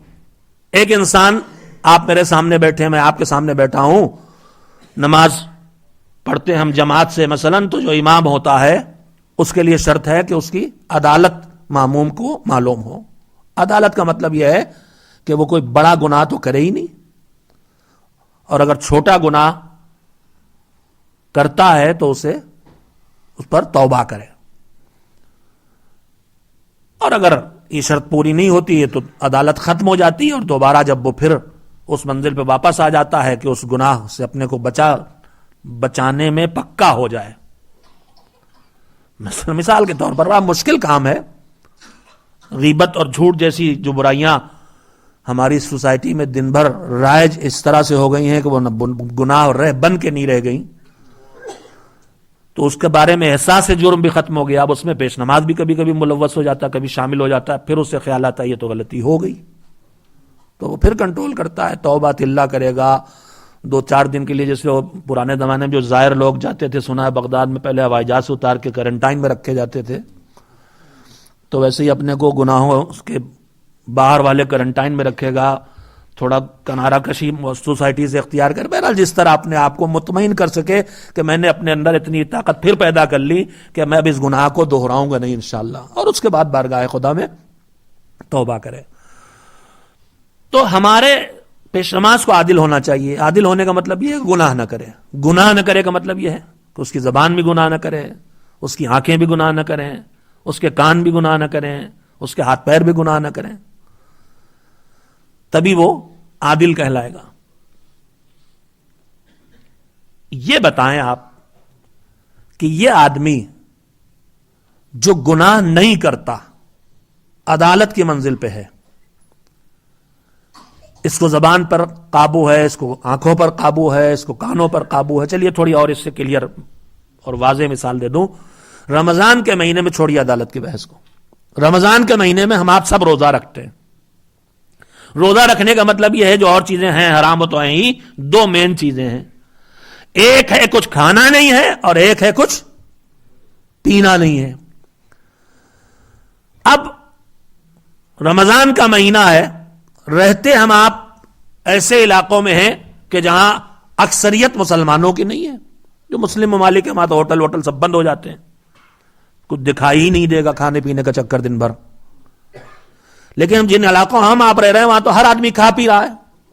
ایک انسان، آپ میرے سامنے بیٹھے، میں آپ کے سامنے بیٹھا ہوں، نماز پڑھتے ہم جماعت سے مثلاً، تو جو امام ہوتا ہے اس کے لیے شرط ہے کہ اس کی عدالت ماموم کو معلوم ہو۔ عدالت کا مطلب یہ ہے کہ وہ کوئی بڑا گناہ تو کرے ہی نہیں، اور اگر چھوٹا گناہ کرتا ہے تو اس پر توبہ کرے، اور اگر یہ شرط پوری نہیں ہوتی ہے تو عدالت ختم ہو جاتی ہے، اور دوبارہ جب وہ پھر اس منزل پہ واپس آ جاتا ہے کہ اس گناہ سے اپنے کو بچانے میں پکا ہو جائے۔ مثال کے طور پر بڑا مشکل کام ہے، غیبت اور جھوٹ جیسی جو برائیاں ہماری سوسائٹی میں دن بھر رائج اس طرح سے ہو گئی ہیں کہ وہ گناہ رہ بن کے نہیں رہ گئی، تو اس کے بارے میں احساس جرم بھی ختم ہو گیا۔ اب اس میں پیش نماز بھی کبھی کبھی ملوث ہو جاتا ہے، کبھی شامل ہو جاتا ہے، پھر اس سے خیال آتا ہے یہ تو غلطی ہو گئی، تو وہ پھر کنٹرول کرتا ہے، توبہ اللہ کرے گا 2-4 دن کے لیے۔ جیسے وہ پرانے زمانے میں جو زائر لوگ جاتے تھے، سنا ہے بغداد میں پہلے ہوائی جہاز سے اتار کے کوارنٹائن میں رکھے جاتے تھے، تو ویسے ہی اپنے کو گناہوں اس کے باہر والے کوارنٹائن میں رکھے گا تھوڑا کنارہ کشی سوسائٹی سے اختیار کر، بہرحال جس طرح اپنے آپ کو مطمئن کر سکے کہ میں نے اپنے اندر اتنی طاقت پھر پیدا کر لی کہ میں اب اس گناہ کو دہراؤں گا نہیں انشاءاللہ، اور اس کے بعد بارگاہ خدا میں توبہ کرے۔ تو ہمارے پیش نماز کو عادل ہونا چاہیے۔ عادل ہونے کا مطلب یہ ہے کہ گناہ نہ کرے۔ گناہ نہ کرے کا مطلب یہ ہے کہ اس کی زبان بھی گناہ نہ کرے، اس کی آنکھیں بھی گناہ نہ کریں، اس کے کان بھی گناہ نہ کریں، اس کے ہاتھ پیر بھی گناہ نہ کریں، تبھی وہ عادل کہلائے گا۔ یہ بتائیں آپ کہ یہ آدمی جو گناہ نہیں کرتا عدالت کی منزل پہ ہے، اس کو زبان پر قابو ہے، اس کو آنکھوں پر قابو ہے، اس کو کانوں پر قابو ہے۔ چلیے تھوڑی اور اس سے کلیئر اور واضح مثال دے دوں۔ رمضان کے مہینے میں چھوڑیے عدالت کی بحث کو، رمضان کے مہینے میں ہم آپ سب روزہ رکھتے ہیں۔ روزہ رکھنے کا مطلب یہ ہے جو اور چیزیں ہیں حرام تو ہیں ہی، دو مین چیزیں ہیں، ایک ہے کچھ کھانا نہیں ہے اور ایک ہے کچھ پینا نہیں ہے۔ اب رمضان کا مہینہ ہے، رہتے ہم آپ ایسے علاقوں میں ہیں کہ جہاں اکثریت مسلمانوں کی نہیں ہے، جو مسلم ممالک کے وہاں تو ہوٹل سب بند ہو جاتے ہیں، کچھ دکھائی ہی نہیں دے گا کھانے پینے کا چکر دن بھر۔ لیکن جن علاقوں ہم آپ رہ رہے ہیں وہاں تو ہر آدمی کھا پی رہا ہے،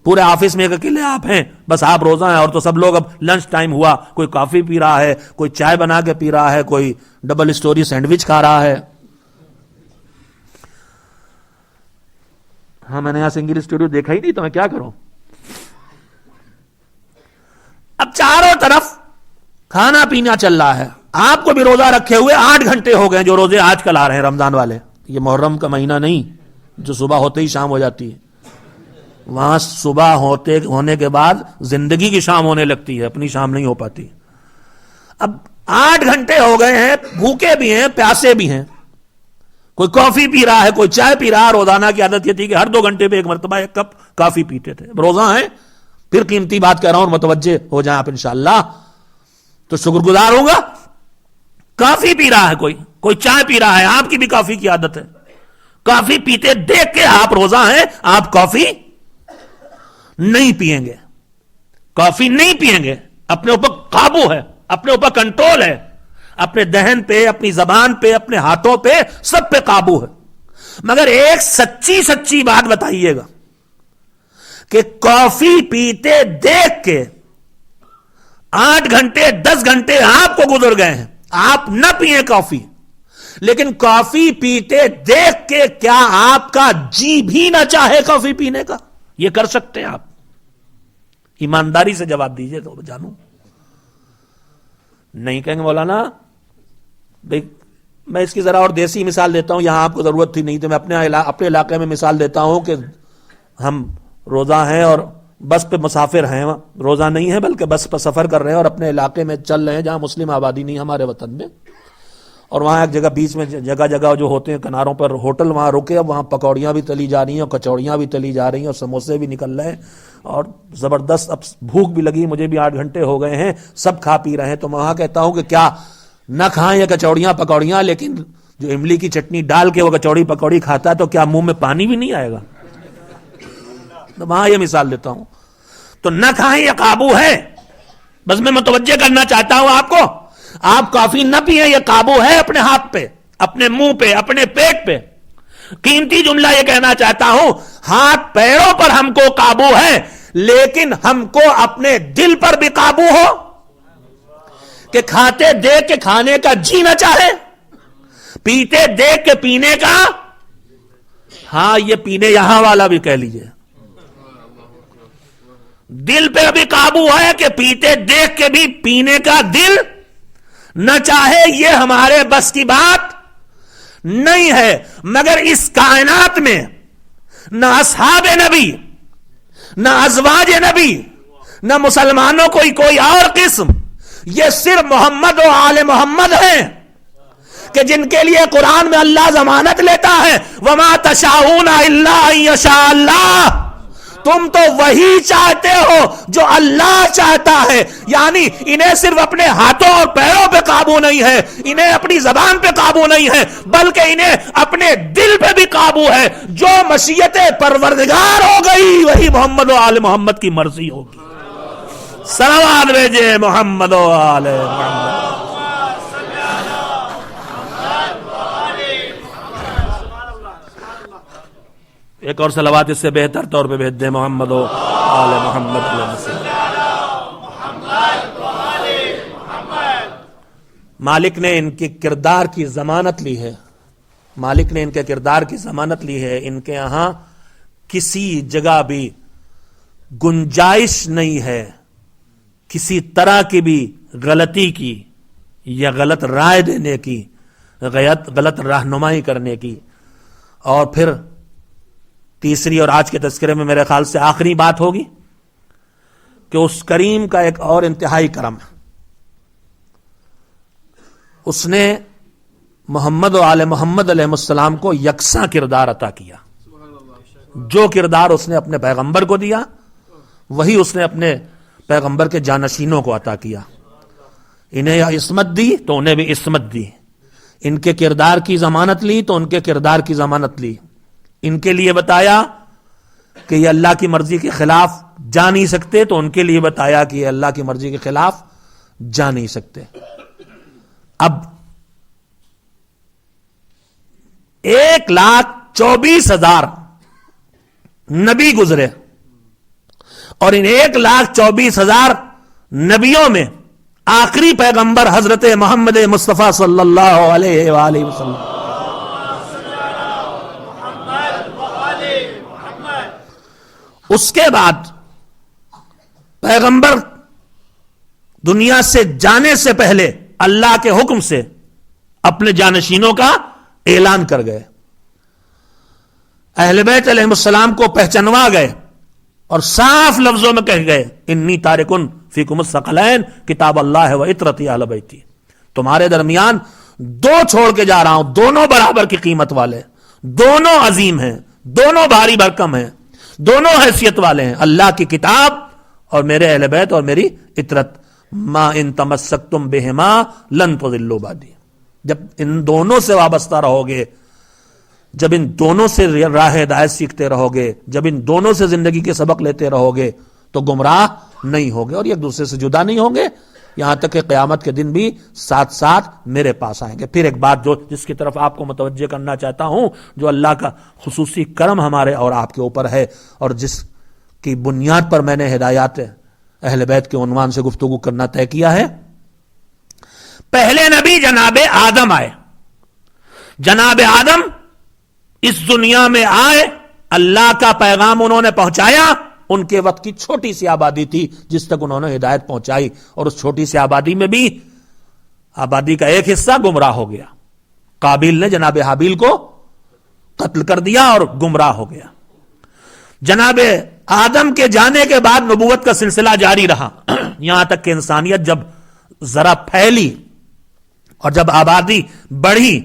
پورے آفس میں ایک اکیلے آپ ہیں، بس آپ روزہ ہیں، اور تو سب لوگ اب لنچ ٹائم ہوا، کوئی کافی پی رہا ہے، کوئی چائے بنا کے پی رہا ہے، کوئی ڈبل سٹوری سینڈوچ کھا رہا ہے۔ ہاں میں نے یہاں سنگل اسٹوڈیو دیکھا ہی نہیں تو میں کیا کروں۔ اب چاروں طرف کھانا پینا چل رہا ہے، آپ کو بھی روزہ رکھے ہوئے 8 گھنٹے ہو گئے جو روزے آج کل آ رہے ہیں رمضان والے، یہ محرم کا مہینہ نہیں جو صبح ہوتے ہی شام ہو جاتی ہے، وہاں صبح ہونے کے بعد زندگی کی شام ہونے لگتی ہے، اپنی شام نہیں ہو پاتی۔ اب 8 گھنٹے ہو گئے ہیں، بھوکے بھی ہیں پیاسے بھی ہیں، کوئی کافی پی رہا ہے، کوئی چائے پی رہا ہے۔ روزانہ کی عادت یہ تھی کہ ہر 2 گھنٹے پہ ایک مرتبہ 1 کپ کافی پیتے تھے، روزہ ہیں، پھر قیمتی بات کہہ رہا ہوں اور متوجہ ہو جائیں آپ انشاءاللہ تو شکر گزار ہوگا۔ کافی پی رہا ہے، کوئی چائے پی رہا ہے، آپ کی بھی کافی کی عادت ہے، کافی پیتے دیکھ کے آپ روزہ ہیں، آپ کافی نہیں پیئیں گے، کافی نہیں پیئیں گے، اپنے اوپر قابو ہے، اپنے اوپر کنٹرول ہے، اپنے دہن پہ، اپنی زبان پہ، اپنے ہاتھوں پہ، سب پہ قابو ہے۔ مگر ایک سچی بات بتائیے گا کہ کافی پیتے دیکھ کے 8 گھنٹے 10 گھنٹے آپ کو گزر گئے ہیں، آپ نہ پیئیں کافی، لیکن کافی پیتے دیکھ کے کیا آپ کا جی بھی نہ چاہے کافی پینے کا؟ یہ کر سکتے ہیں آپ؟ ایمانداری سے جواب دیجئے تو جانوں۔ نہیں کہیں گے مولانا بھئی میں اس کی ذرا اور دیسی مثال دیتا ہوں، یہاں آپ کو ضرورت تھی نہیں تو میں اپنے علاقے میں مثال دیتا ہوں کہ ہم روزہ ہیں اور بس پہ مسافر ہیں، روزہ نہیں ہے بلکہ بس پہ سفر کر رہے ہیں اور اپنے علاقے میں چل رہے ہیں جہاں مسلم آبادی نہیں ہمارے وطن میں، اور وہاں ایک جگہ بیچ میں جگہ جو ہوتے ہیں کناروں پر ہوٹل، وہاں رکے، اب وہاں پکوڑیاں بھی تلی جا رہی ہیں اور کچوڑیاں بھی تلی جا رہی ہیں اور سموسے بھی نکل رہے ہیں اور زبردست اب بھوک بھی لگی، مجھے بھی 8 گھنٹے ہو گئے ہیں، سب کھا پی رہے ہیں۔ تو میں وہاں کہتا ہوں کہ کیا نہ کھائیں یہ کچوڑیاں پکوڑیاں، لیکن جو املی کی چٹنی ڈال کے وہ کچوڑی پکوڑی کھاتا ہے تو کیا منہ میں پانی بھی نہیں آئے گا؟ تو وہاں یہ مثال دیتا ہوں۔ تو نہ کھائیں یہ قابو ہے، بس میں متوجہ کرنا چاہتا ہوں آپ کو، آپ کافی نہ پیئیں یہ قابو ہے اپنے ہاتھ پہ، اپنے منہ پہ، اپنے پیٹ پہ۔ قیمتی جملہ یہ کہنا چاہتا ہوں، ہاتھ پیروں پر ہم کو قابو ہے، لیکن ہم کو اپنے دل پر بھی قابو ہو کہ کھاتے دیکھ کے کھانے کا جی نہ چاہے، پیتے دیکھ کے پینے کا، ہاں یہ پینے یہاں والا بھی کہہ لیجئے، دل پہ بھی قابو ہے کہ پیتے دیکھ کے بھی پینے کا دل نہ چاہے، یہ ہمارے بس کی بات نہیں ہے۔ مگر اس کائنات میں نہ اصحاب نبی، نہ ازواج نبی، نہ مسلمانوں کوئی اور قسم، یہ صرف محمد و آل محمد ہیں کہ جن کے لیے قرآن میں اللہ ضمانت لیتا ہے وَمَا تَشَاءُونَ إِلَّا أَن يَشَاءَ اللَّهُ، تم تو وہی چاہتے ہو جو اللہ چاہتا ہے. یعنی انہیں صرف اپنے ہاتھوں اور پیروں پہ قابو نہیں ہے, انہیں اپنی زبان پہ قابو نہیں ہے, بلکہ انہیں اپنے دل پہ بھی قابو ہے. جو مشیت پروردگار ہو گئی وہی محمد و آل محمد کی مرضی ہوگی. صلوات بھیجے محمد و آل محمد. ایک اور صلوات اس سے بہتر طور پہ بھیج دیں, محمد و آل محمد علیہ وسلم. مالک نے ان کے کردار کی ضمانت لی ہے, مالک نے ان کے کردار کی ضمانت لی ہے. ان کے یہاں کسی جگہ بھی گنجائش نہیں ہے کسی طرح کی بھی غلطی کی یا غلط رائے دینے کی, غلط رہنمائی کرنے کی. اور پھر تیسری اور آج کے تذکرے میں میرے خیال سے آخری بات ہوگی کہ اس کریم کا ایک اور انتہائی کرم ہے. اس نے محمد و آل محمد علیہ السلام کو یکساں کردار عطا کیا. جو کردار اس نے اپنے پیغمبر کو دیا وہی اس نے اپنے پیغمبر کے جانشینوں کو عطا کیا. انہیں عصمت دی تو انہیں بھی عصمت دی, ان کے کردار کی ضمانت لی تو ان کے کردار کی ضمانت لی. ان کے لیے بتایا کہ یہ اللہ کی مرضی کے خلاف جا نہیں سکتے تو ان کے لیے بتایا کہ یہ اللہ کی مرضی کے خلاف جا نہیں سکتے. اب 1,24,000 نبی گزرے اور ان 1,24,000 نبیوں میں آخری پیغمبر حضرت محمد مصطفیٰ صلی اللہ علیہ وآلہ وسلم. اس کے بعد پیغمبر دنیا سے جانے سے پہلے اللہ کے حکم سے اپنے جانشینوں کا اعلان کر گئے. اہل بیت علیہ السلام کو پہچانوا گئے اور صاف لفظوں میں کہہ گئے انی تارکن فیکم الثقلین کتاب اللہ و اطرتی اہل بیتی. تمہارے درمیان دو چھوڑ کے جا رہا ہوں, دونوں برابر کی قیمت والے, دونوں عظیم ہیں, دونوں بھاری بھرکم ہیں, دونوں حیثیت والے ہیں, اللہ کی کتاب اور میرے اہل بیت اور میری اطرت. ما ان تمسکتم بہما لن تضلوا بعدی. جب ان دونوں سے وابستہ رہو گے, جب ان دونوں سے راہ ہدایت سیکھتے رہو گے, جب ان دونوں سے زندگی کے سبق لیتے رہو گے تو گمراہ نہیں ہوگے اور ایک دوسرے سے جدا نہیں ہوں گے, یہاں تک کہ قیامت کے دن بھی ساتھ ساتھ میرے پاس آئیں گے. پھر ایک بات جس کی طرف آپ کو متوجہ کرنا چاہتا ہوں, جو اللہ کا خصوصی کرم ہمارے اور آپ کے اوپر ہے اور جس کی بنیاد پر میں نے ہدایات اہل بیت کے عنوان سے گفتگو کرنا طے کیا ہے. پہلے نبی جناب آدم آئے. جناب آدم اس دنیا میں آئے, اللہ کا پیغام انہوں نے پہنچایا. ان کے وقت کی چھوٹی سی آبادی تھی جس تک انہوں نے ہدایت پہنچائی, اور اس چھوٹی سی آبادی میں بھی آبادی کا ایک حصہ گمراہ ہو گیا. قابیل نے جناب حابیل کو قتل کر دیا اور گمراہ ہو گیا. جناب آدم کے جانے کے بعد نبوت کا سلسلہ جاری رہا یہاں تک کہ انسانیت جب ذرا پھیلی اور جب آبادی بڑھی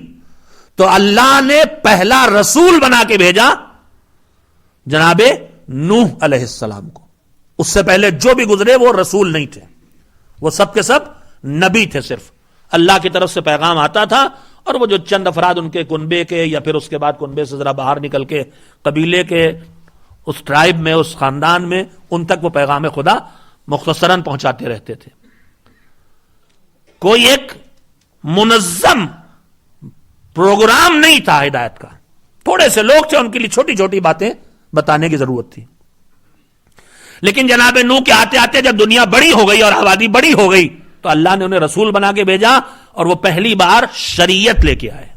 تو اللہ نے پہلا رسول بنا کے بھیجا جناب نوح علیہ السلام کو. اس سے پہلے جو بھی گزرے وہ رسول نہیں تھے, وہ سب کے سب نبی تھے. صرف اللہ کی طرف سے پیغام آتا تھا اور وہ جو چند افراد ان کے کنبے کے یا پھر اس کے بعد کنبے سے ذرا باہر نکل کے قبیلے کے اس ٹرائب میں, اس خاندان میں, ان تک وہ پیغام خدا مختصراً پہنچاتے رہتے تھے. کوئی ایک منظم پروگرام نہیں تھا ہدایت کا. تھوڑے سے لوگ تھے, ان کے لیے چھوٹی چھوٹی باتیں بتانے کی ضرورت تھی. لیکن جناب نوح کے آتے آتے جب دنیا بڑی ہو گئی اور آبادی بڑی ہو گئی تو اللہ نے انہیں رسول بنا کے بھیجا اور وہ پہلی بار شریعت لے کے آئے.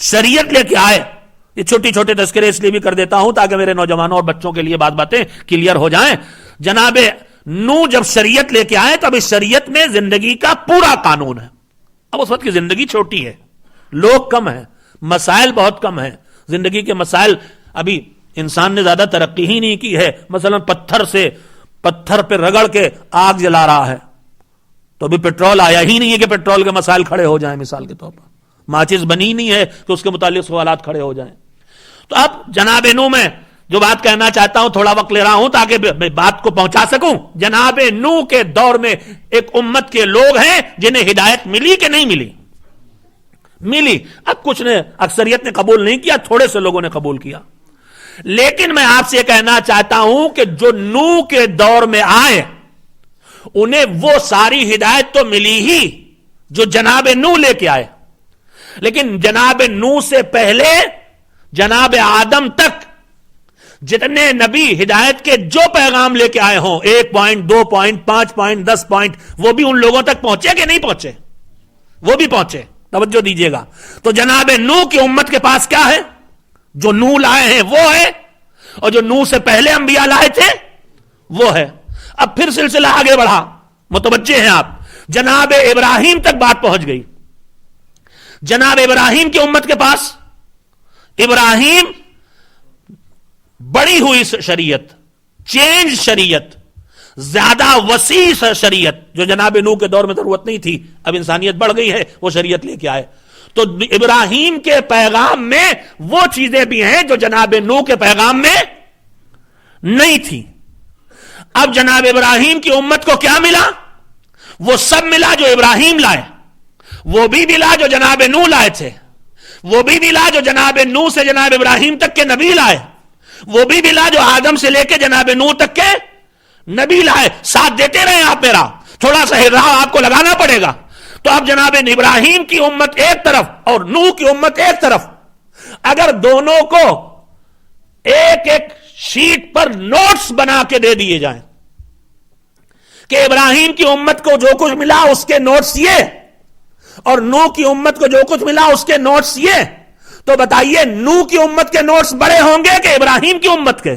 شریعت لے کے آئے. یہ چھوٹی چھوٹے تذکرے اس لیے بھی کر دیتا ہوں تاکہ میرے نوجوانوں اور بچوں کے لیے باتیں کلیئر ہو جائیں. جناب نوح جب شریعت لے کے آئے تو اب اس شریعت میں زندگی کا پورا قانون ہے. اب اس وقت کی زندگی چھوٹی ہے, لوگ کم ہیں, مسائل بہت کم ہیں. زندگی کے مسائل ابھی انسان نے زیادہ ترقی ہی نہیں کی ہے. مثلا پتھر پہ رگڑ کے آگ جلا رہا ہے تو ابھی پیٹرول آیا ہی نہیں ہے کہ پیٹرول کے مسائل کھڑے ہو جائیں. مثال کے طور پر ماچس بنی نہیں ہے کہ اس کے متعلق سوالات کھڑے ہو جائیں. تو اب جناب نوح میں جو بات کہنا چاہتا ہوں تھوڑا وقت لے رہا ہوں تاکہ میں بات کو پہنچا سکوں. جناب نوح کے دور میں ایک امت کے لوگ ہیں جنہیں ہدایت ملی کہ نہیں ملی؟ ملی. اب کچھ نے اکثریت نے قبول نہیں کیا, تھوڑے سے لوگوں نے قبول کیا. لیکن میں آپ سے کہنا چاہتا ہوں کہ جو نوح کے دور میں آئے انہیں وہ ساری ہدایت تو ملی ہی جو جناب نوح لے کے آئے, لیکن جناب نوح سے پہلے جناب آدم تک جتنے نبی ہدایت کے جو پیغام لے کے آئے ہوں, 1 پوائنٹ 2 پوائنٹ 5 پوائنٹ 10 پوائنٹ, وہ بھی ان لوگوں تک پہنچے کہ نہیں پہنچے؟ وہ بھی پہنچے. توجہ دیجیے گا. تو جناب نوح کی امت کے پاس کیا ہے؟ جو نوح لائے ہیں وہ ہے, اور جو نوح سے پہلے انبیاء لائے تھے وہ ہے. اب پھر سلسلہ آگے بڑھا, متوجہ ہیں آپ, جناب ابراہیم تک بات پہنچ گئی. جناب ابراہیم کی امت کے پاس ابراہیم بڑی ہوئی شریعت, چینج شریعت, زیادہ وسیع شریعت جو جناب نوح کے دور میں ضرورت نہیں تھی, اب انسانیت بڑھ گئی ہے, وہ شریعت لے کے آئے. تو ابراہیم کے پیغام میں وہ چیزیں بھی ہیں جو جناب نوح کے پیغام میں نہیں تھی. اب جناب ابراہیم کی امت کو کیا ملا؟ وہ سب ملا جو ابراہیم لائے, وہ بھی ملا جو جناب نوح لائے تھے, وہ بھی ملا جو جناب نوح سے جناب ابراہیم تک کے نبی لائے, وہ بھی ملا جو آدم سے لے کے جناب نوح تک کے نبی لائے. ساتھ دیتے رہے آپ میرا, تھوڑا سا راہ آپ کو لگانا پڑے گا. تو اب جناب ابراہیم کی امت ایک طرف اور نوح کی امت ایک طرف, اگر دونوں کو ایک ایک شیٹ پر نوٹس بنا کے دے دیے جائیں کہ ابراہیم کی امت کو جو کچھ ملا اس کے نوٹس یہ, اور نوح کی امت کو جو کچھ ملا اس کے نوٹس یہ, تو بتائیے نوح کی امت کے نوٹس بڑے ہوں گے کہ ابراہیم کی امت کے؟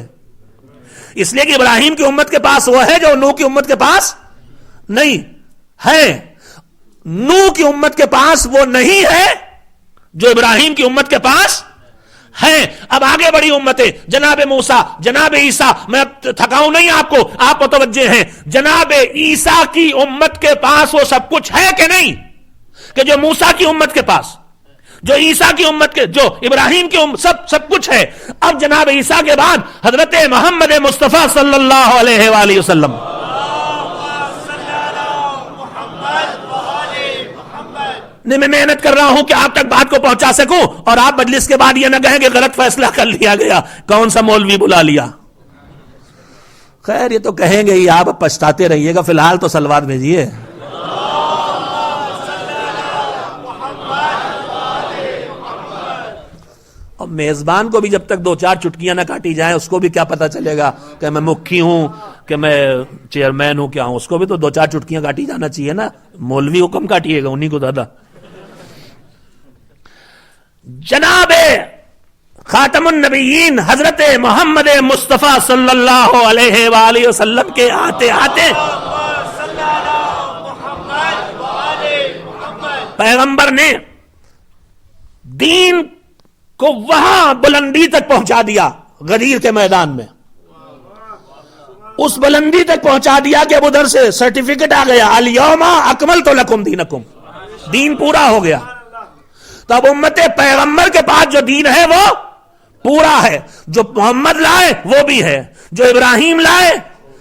اس لیے کہ ابراہیم کی امت کے پاس وہ ہے جو نوح کی امت کے پاس نہیں ہے. نوح کی امت کے پاس وہ نہیں ہے جو ابراہیم کی امت کے پاس ہے. اب آگے بڑی امتیں, جناب موسیٰ, جناب عیسیٰ, میں اب تھکاؤں نہیں آپ کو, آپ متوجہ ہیں. جناب عیسیٰ کی امت کے پاس وہ سب کچھ ہے کہ نہیں کہ جو موسیٰ کی امت کے پاس, جو عیسیٰ کی امت کے, جو ابراہیم کی امت, سب کچھ ہے. اب جناب عیسیٰ کے بعد حضرت محمد مصطفیٰ صلی اللہ علیہ وآلہ وسلم, میں محنت کر رہا ہوں کہ آپ تک بات کو پہنچا سکوں, اور آپ مجلس کے بعد یہ نہ کہیں کہ غلط فیصلہ کر لیا گیا, کون سا مولوی بلا لیا. خیر یہ تو کہیں گے ہی, آپ پچھتاتے رہیے گا. فی الحال تو سلوات بھیجیے. اور میزبان کو بھی جب تک 2-4 چٹکیاں نہ کاٹی جائیں, اس کو بھی کیا پتا چلے گا کہ میں مکھی ہوں کہ میں چیئرمین ہوں کیا ہوں. اس کو بھی تو 2-4 چٹکیاں کاٹی جانا چاہیے نا. مولوی کو کم کاٹیے گا, انہی کو زیادہ. جناب خاتم النبیین حضرت محمد مصطفیٰ صلی اللہ علیہ وآلہ وسلم کے آتے آتے پیغمبر نے دین کو وہاں بلندی تک پہنچا دیا, غدیر کے میدان میں اس بلندی تک پہنچا دیا کہ اب ادھر سے سرٹیفکیٹ آ گیا, الیوم اکملت لکم دینکم, دین پورا ہو گیا. تو اب امت پیغمبر کے پاس جو دین ہے وہ پورا ہے. جو محمد لائے وہ بھی ہے, جو ابراہیم لائے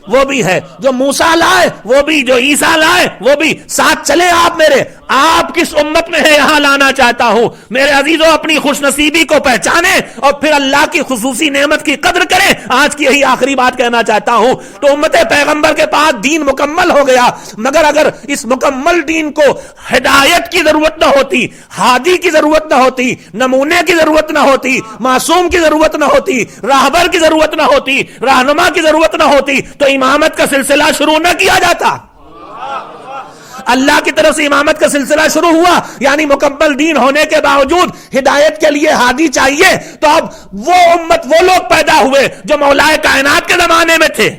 وہ بھی ہے, جو موسیٰ لائے وہ بھی, جو عیسیٰ لائے وہ بھی. ساتھ چلے آپ میرے. آپ کس امت میں ہے یہاں لانا چاہتا ہوں میرے عزیزوں. اپنی خوش نصیبی کو پہچانیں اور پھر اللہ کی خصوصی نعمت کی قدر کریں. آج کی یہی آخری بات کہنا چاہتا ہوں. تو امت پیغمبر کے پاس دین مکمل ہو گیا, مگر اگر اس مکمل دین کو ہدایت کی ضرورت نہ ہوتی, ہادی کی ضرورت نہ ہوتی, نمونے کی ضرورت نہ ہوتی, معصوم کی ضرورت نہ ہوتی, راہبر کی ضرورت نہ ہوتی, رہنما کی ضرورت نہ ہوتی, تو امامت کا سلسلہ شروع نہ کیا جاتا. اللہ کی طرف سے امامت کا سلسلہ شروع ہوا, یعنی مکمل دین ہونے کے باوجود ہدایت کے لیے ہادی چاہیے. تو اب وہ امت, وہ لوگ پیدا ہوئے جو مولائے کائنات کے زمانے میں تھے,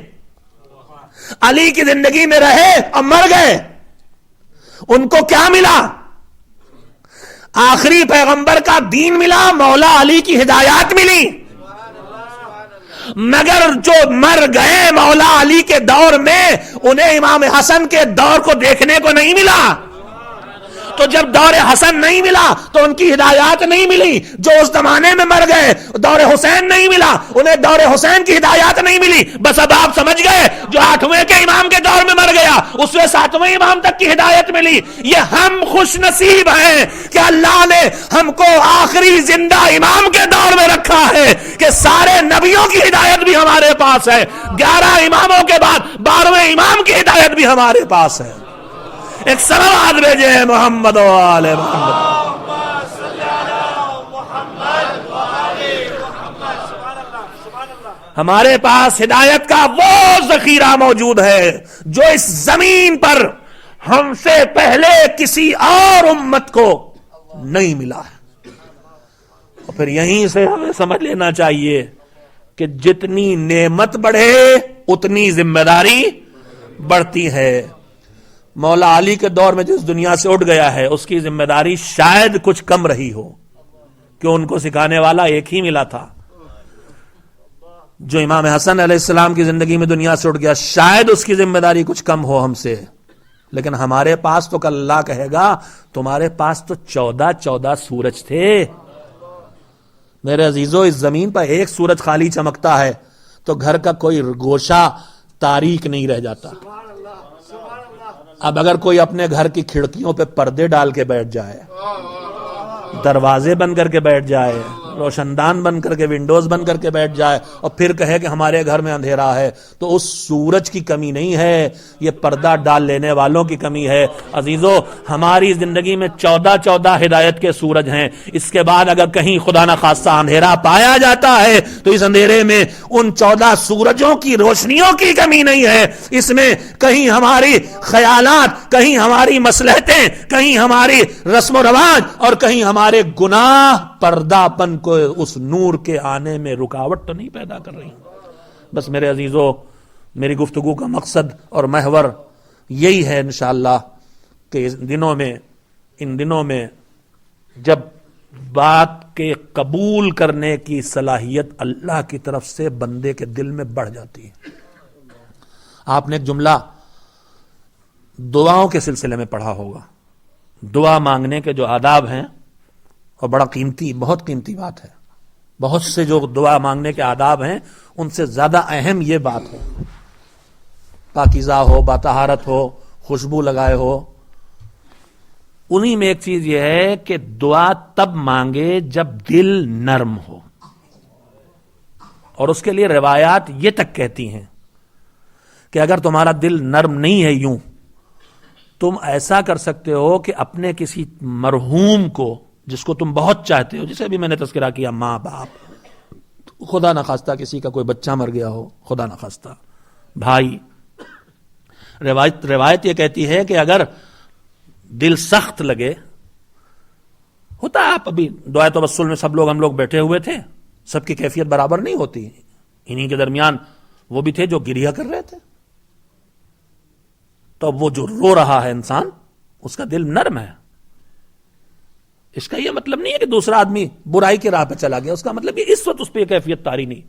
علی کی زندگی میں رہے اور مر گئے. ان کو کیا ملا؟ آخری پیغمبر کا دین ملا, مولا علی کی ہدایات ملی. مگر جو مر گئے مولا علی کے دور میں, انہیں امام حسن کے دور کو دیکھنے کو نہیں ملا. تو جب دور حسن نہیں ملا تو ان کی ہدایات نہیں ملی. جو اس زمانے میں مر گئے, دور حسین نہیں ملا, انہیں دور حسین کی ہدایات نہیں ملی. بس اب آپ سمجھ گئے, جو 8ویں کے امام کے دور میں مر گیا اس میں 7ویں امام تک کی ہدایت ملی. یہ ہم خوش نصیب ہیں کہ اللہ نے ہم کو آخری زندہ امام کے دور میں رکھا ہے کہ سارے نبیوں کی ہدایت بھی ہمارے پاس ہے. 11 اماموں کے بعد 12ویں امام کی ہدایت بھی ہمارے پاس ہے. ایک صلوات بھیجے محمد و آل محمد. ہمارے پاس ہدایت کا وہ ذخیرہ موجود ہے جو اس زمین پر ہم سے پہلے کسی اور امت کو نہیں ملا ہے. اور پھر یہیں سے ہمیں سمجھ لینا چاہیے کہ جتنی نعمت بڑھے اتنی ذمہ داری بڑھتی ہے. مولا علی کے دور میں جس دنیا سے اٹھ گیا ہے اس کی ذمہ داری شاید کچھ کم رہی ہو, کہ ان کو سکھانے والا ایک ہی ملا تھا. جو امام حسن علیہ السلام کی زندگی میں دنیا سے اٹھ گیا شاید اس کی ذمہ داری کچھ کم ہو ہم سے, لیکن ہمارے پاس تو کل اللہ کہے گا تمہارے پاس تو 14 سورج تھے. میرے عزیزو, اس زمین پر ایک سورج خالی چمکتا ہے تو گھر کا کوئی گوشہ تاریک نہیں رہ جاتا. اب اگر کوئی اپنے گھر کی کھڑکیوں پہ پردے ڈال کے بیٹھ جائے, دروازے بند کر کے بیٹھ جائے, روشن دان بند کر کے, ونڈوز بند کر کے بیٹھ جائے اور پھر کہے کہ ہمارے گھر میں اندھیرا ہے, تو اس سورج کی کمی نہیں ہے, یہ پردہ ڈال لینے والوں کی کمی ہے. عزیزو, ہماری زندگی میں 14 ہدایت کے سورج ہیں. اس کے بعد اگر کہیں خدا نہ خواستہ اندھیرا پایا جاتا ہے تو اس اندھیرے میں ان 14 سورجوں کی روشنیوں کی کمی نہیں ہے. اس میں کہیں ہماری خیالات, کہیں ہماری مصلحتیں, کہیں ہماری رسم و رواج اور کہیں ہمارے گناہ پردہ پن کو اس نور کے آنے میں رکاوٹ تو نہیں پیدا کر رہی. بس میرے عزیزو, میری گفتگو کا مقصد اور محور یہی ہے انشاءاللہ کہ ان دنوں میں جب بات کے قبول کرنے کی صلاحیت اللہ کی طرف سے بندے کے دل میں بڑھ جاتی ہے. آپ نے ایک جملہ دعاؤں کے سلسلے میں پڑھا ہوگا. دعا مانگنے کے جو آداب ہیں, اور بڑا قیمتی, بہت قیمتی بات ہے. بہت سے جو دعا مانگنے کے آداب ہیں ان سے زیادہ اہم یہ بات ہے, پاکیزہ ہو, باطہارت ہو, خوشبو لگائے ہو. انہی میں ایک چیز یہ ہے کہ دعا تب مانگے جب دل نرم ہو, اور اس کے لیے روایات یہ تک کہتی ہیں کہ اگر تمہارا دل نرم نہیں ہے, یوں تم ایسا کر سکتے ہو کہ اپنے کسی مرحوم کو جس کو تم بہت چاہتے ہو, جسے بھی میں نے تذکرہ کیا, ماں باپ, خدا نہ خواستہ کسی کا کوئی بچہ مر گیا ہو, خدا نہ خواستہ بھائی, روایت یہ کہتی ہے کہ اگر دل سخت لگے, ہوتا ہے آپ ابھی دعائے توسل میں سب لوگ ہم لوگ بیٹھے ہوئے تھے, سب کی کیفیت برابر نہیں ہوتی, انہی کے درمیان وہ بھی تھے جو گریہ کر رہے تھے. تو وہ جو رو رہا ہے انسان, اس کا دل نرم ہے. اس کا یہ مطلب نہیں ہے کہ دوسرا آدمی برائی کی راہ پہ چلا گیا, اس کا مطلب یہ اس وقت اس پہ یہ کیفیت تاری نہیں.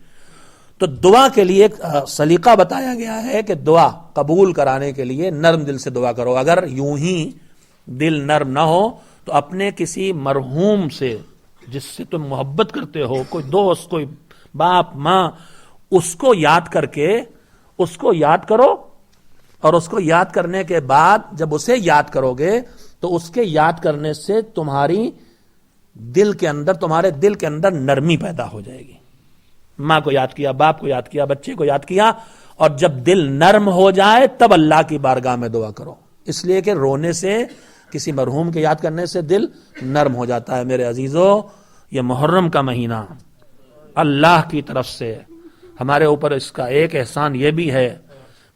تو دعا کے لیے ایک سلیقہ بتایا گیا ہے کہ دعا قبول کرانے کے لیے نرم دل سے دعا کرو. اگر یوں ہی دل نرم نہ ہو تو اپنے کسی مرحوم سے جس سے تم محبت کرتے ہو, کوئی دوست, کوئی باپ, ماں, اس کو یاد کر کے اس کو یاد کرو, اور اس کو یاد کرنے کے بعد جب اسے یاد کرو گے تو اس کے یاد کرنے سے تمہارے دل کے اندر نرمی پیدا ہو جائے گی. ماں کو یاد کیا, باپ کو یاد کیا, بچے کو یاد کیا, اور جب دل نرم ہو جائے تب اللہ کی بارگاہ میں دعا کرو. اس لیے کہ رونے سے, کسی مرحوم کے یاد کرنے سے دل نرم ہو جاتا ہے. میرے عزیزو, یہ محرم کا مہینہ اللہ کی طرف سے ہمارے اوپر اس کا ایک احسان یہ بھی ہے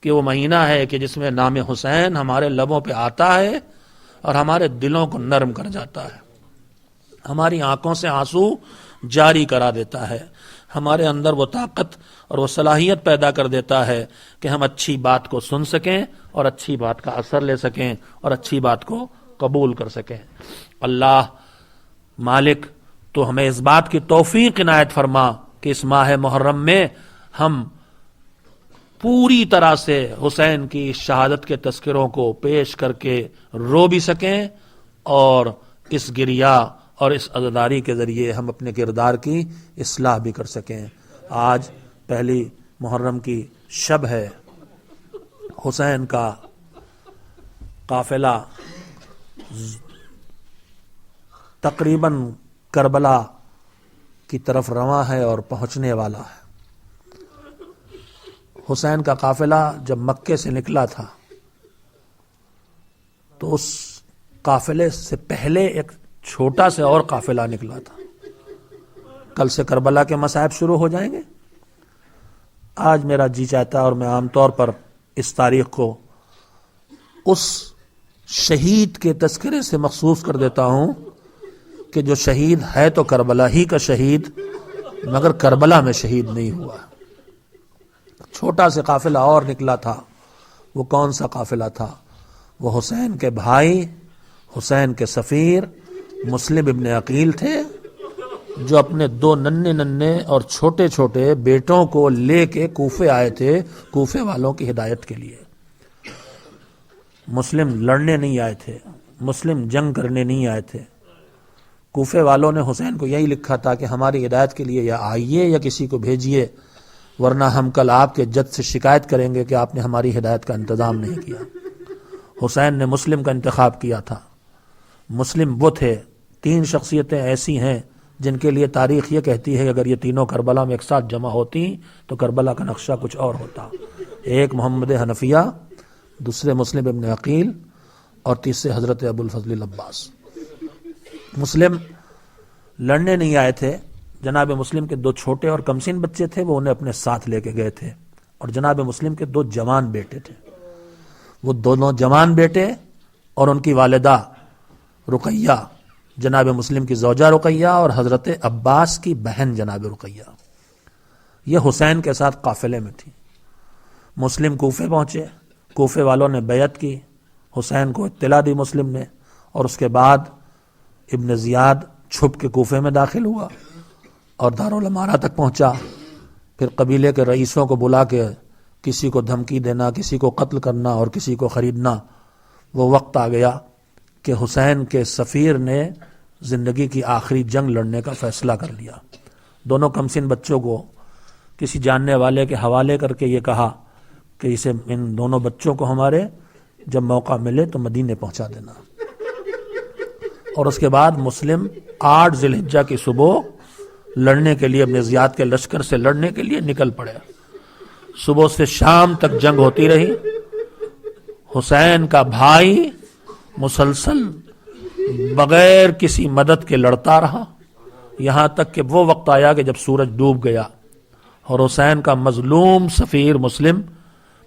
کہ وہ مہینہ ہے کہ جس میں نام حسین ہمارے لبوں پہ آتا ہے اور ہمارے دلوں کو نرم کر جاتا ہے, ہماری آنکھوں سے آنسو جاری کرا دیتا ہے, ہمارے اندر وہ طاقت اور وہ صلاحیت پیدا کر دیتا ہے کہ ہم اچھی بات کو سن سکیں اور اچھی بات کا اثر لے سکیں اور اچھی بات کو قبول کر سکیں. اللہ مالک تو ہمیں اس بات کی توفیق عنایت فرما کہ اس ماہ محرم میں ہم پوری طرح سے حسین کی شہادت کے تذکروں کو پیش کر کے رو بھی سکیں اور اس گریا اور اس عزاداری کے ذریعے ہم اپنے کردار کی اصلاح بھی کر سکیں۔ آج پہلی محرم کی شب ہے، حسین کا قافلہ تقریباً کربلا کی طرف رواں ہے اور پہنچنے والا ہے۔ حسین کا قافلہ جب مکے سے نکلا تھا تو اس قافلے سے پہلے ایک چھوٹا سے اور قافلہ نکلا تھا۔ کل سے کربلا کے مصائب شروع ہو جائیں گے۔ آج میرا جی چاہتا ہے اور میں عام طور پر اس تاریخ کو اس شہید کے تذکرے سے مخصوص کر دیتا ہوں کہ جو شہید ہے تو کربلا ہی کا شہید، مگر کربلا میں شہید نہیں ہوا۔ چھوٹا سے قافلہ اور نکلا تھا۔ وہ کون سا قافلہ تھا؟ وہ حسین کے بھائی، حسین کے سفیر مسلم ابن عقیل تھے، جو اپنے 2 ننھے اور چھوٹے چھوٹے بیٹوں کو لے کے کوفے آئے تھے، کوفے والوں کی ہدایت کے لیے۔ مسلم لڑنے نہیں آئے تھے، مسلم جنگ کرنے نہیں آئے تھے۔ کوفے والوں نے حسین کو یہی لکھا تھا کہ ہماری ہدایت کے لیے یا آئیے یا کسی کو بھیجیے، ورنہ ہم کل آپ کے جج سے شکایت کریں گے کہ آپ نے ہماری ہدایت کا انتظام نہیں کیا۔ حسین نے مسلم کا انتخاب کیا تھا۔ مسلم وہ تھے۔ 3 شخصیتیں ایسی ہیں جن کے لیے تاریخ یہ کہتی ہے کہ اگر یہ تینوں کربلا میں ایک ساتھ جمع ہوتی تو کربلا کا نقشہ کچھ اور ہوتا۔ ایک محمد حنفیہ، دوسرے مسلم ابن عقیل، اور تیسرے حضرت ابو الفضل العباس۔ مسلم لڑنے نہیں آئے تھے۔ جناب مسلم کے 2 چھوٹے اور کمسن بچے تھے، وہ انہیں اپنے ساتھ لے کے گئے تھے، اور جناب مسلم کے 2 جوان بیٹے تھے۔ وہ دونوں جوان بیٹے اور ان کی والدہ رقیہ، جناب مسلم کی زوجہ رقیہ، اور حضرت عباس کی بہن جناب رقیہ، یہ حسین کے ساتھ قافلے میں تھی۔ مسلم کوفے پہنچے، کوفے والوں نے بیعت کی، حسین کو اطلاع دی مسلم نے، اور اس کے بعد ابن زیاد چھپ کے کوفے میں داخل ہوا اور دارالامارہ تک پہنچا۔ پھر قبیلے کے رئیسوں کو بلا کے کسی کو دھمکی دینا، کسی کو قتل کرنا اور کسی کو خریدنا۔ وہ وقت آ گیا کہ حسین کے سفیر نے زندگی کی آخری جنگ لڑنے کا فیصلہ کر لیا۔ دونوں کمسن بچوں کو کسی جاننے والے کے حوالے کر کے یہ کہا کہ ان دونوں بچوں کو ہمارے جب موقع ملے تو مدینے پہنچا دینا۔ اور اس کے بعد مسلم 8 ذی الحجہ کی صبح لڑنے کے لیے، ابن زیاد کے لشکر سے لڑنے کے لیے نکل پڑے۔ صبح سے شام تک جنگ ہوتی رہی۔ حسین کا بھائی مسلسل بغیر کسی مدد کے لڑتا رہا، یہاں تک کہ وہ وقت آیا کہ جب سورج ڈوب گیا اور حسین کا مظلوم سفیر مسلم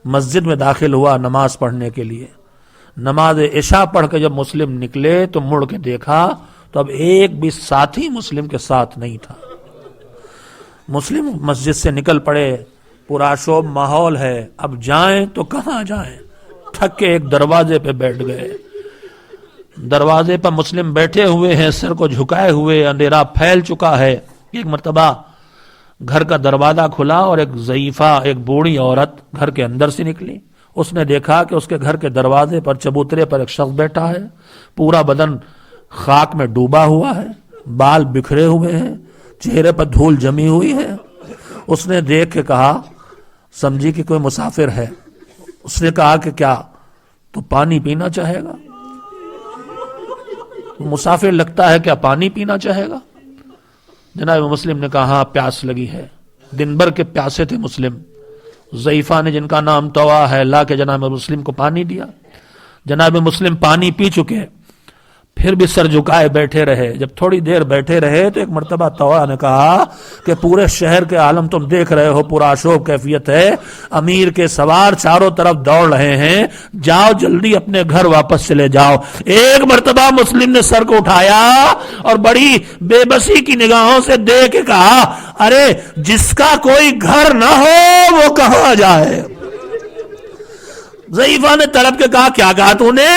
مسجد میں داخل ہوا نماز پڑھنے کے لیے۔ نماز عشاء پڑھ کے جب مسلم نکلے تو مڑ کے دیکھا تو اب ایک بھی ساتھی مسلم کے ساتھ نہیں تھا۔ مسلم مسجد سے نکل پڑے، پرآشوب ماحول ہے، اب جائیں تو کہاں جائیں، تھک کے ایک دروازے پہ بیٹھ گئے۔ دروازے پر مسلم بیٹھے ہوئے ہیں، سر کو جھکائے ہوئے، اندھیرا پھیل چکا ہے۔ ایک مرتبہ گھر کا دروازہ کھلا اور ایک ضعیفہ، ایک بوڑھی عورت گھر کے اندر سے نکلی۔ اس نے دیکھا کہ اس کے گھر کے دروازے پر چبوترے پر ایک شخص بیٹھا ہے، پورا بدن خاک میں ڈوبا ہوا ہے، بال بکھرے ہوئے ہیں، چہرے پر دھول جمی ہوئی ہے۔ اس نے دیکھ کے کہا، سمجھی کہ کوئی مسافر ہے۔ اس نے کہا کہ کیا تو پانی پینا چاہے گا؟ مسافر لگتا ہے، کیا پانی پینا چاہے گا؟ جناب مسلم نے کہا ہاں پیاس لگی ہے۔ دن بھر کے پیاسے تھے مسلم۔ ضعیفہ نے جن کا نام طوا ہے لا کے جناب مسلم کو پانی دیا۔ جناب مسلم پانی پی چکے، پھر بھی سر جھکائے بیٹھے رہے۔ جب تھوڑی دیر بیٹھے رہے تو ایک مرتبہ طوا نے کہا کہ پورے شہر کے عالم تم دیکھ رہے ہو، پورا شوب کیفیت ہے، امیر کے سوار چاروں طرف دوڑ رہے ہیں، جاؤ جلدی اپنے گھر واپس چلے جاؤ۔ ایک مرتبہ مسلم نے سر کو اٹھایا اور بڑی بے بسی کی نگاہوں سے دیکھ کے کہا، ارے جس کا کوئی گھر نہ ہو وہ کہاں جائے؟ ضعیفہ نے تڑپ کے کہا، کیا کہا تو نے؟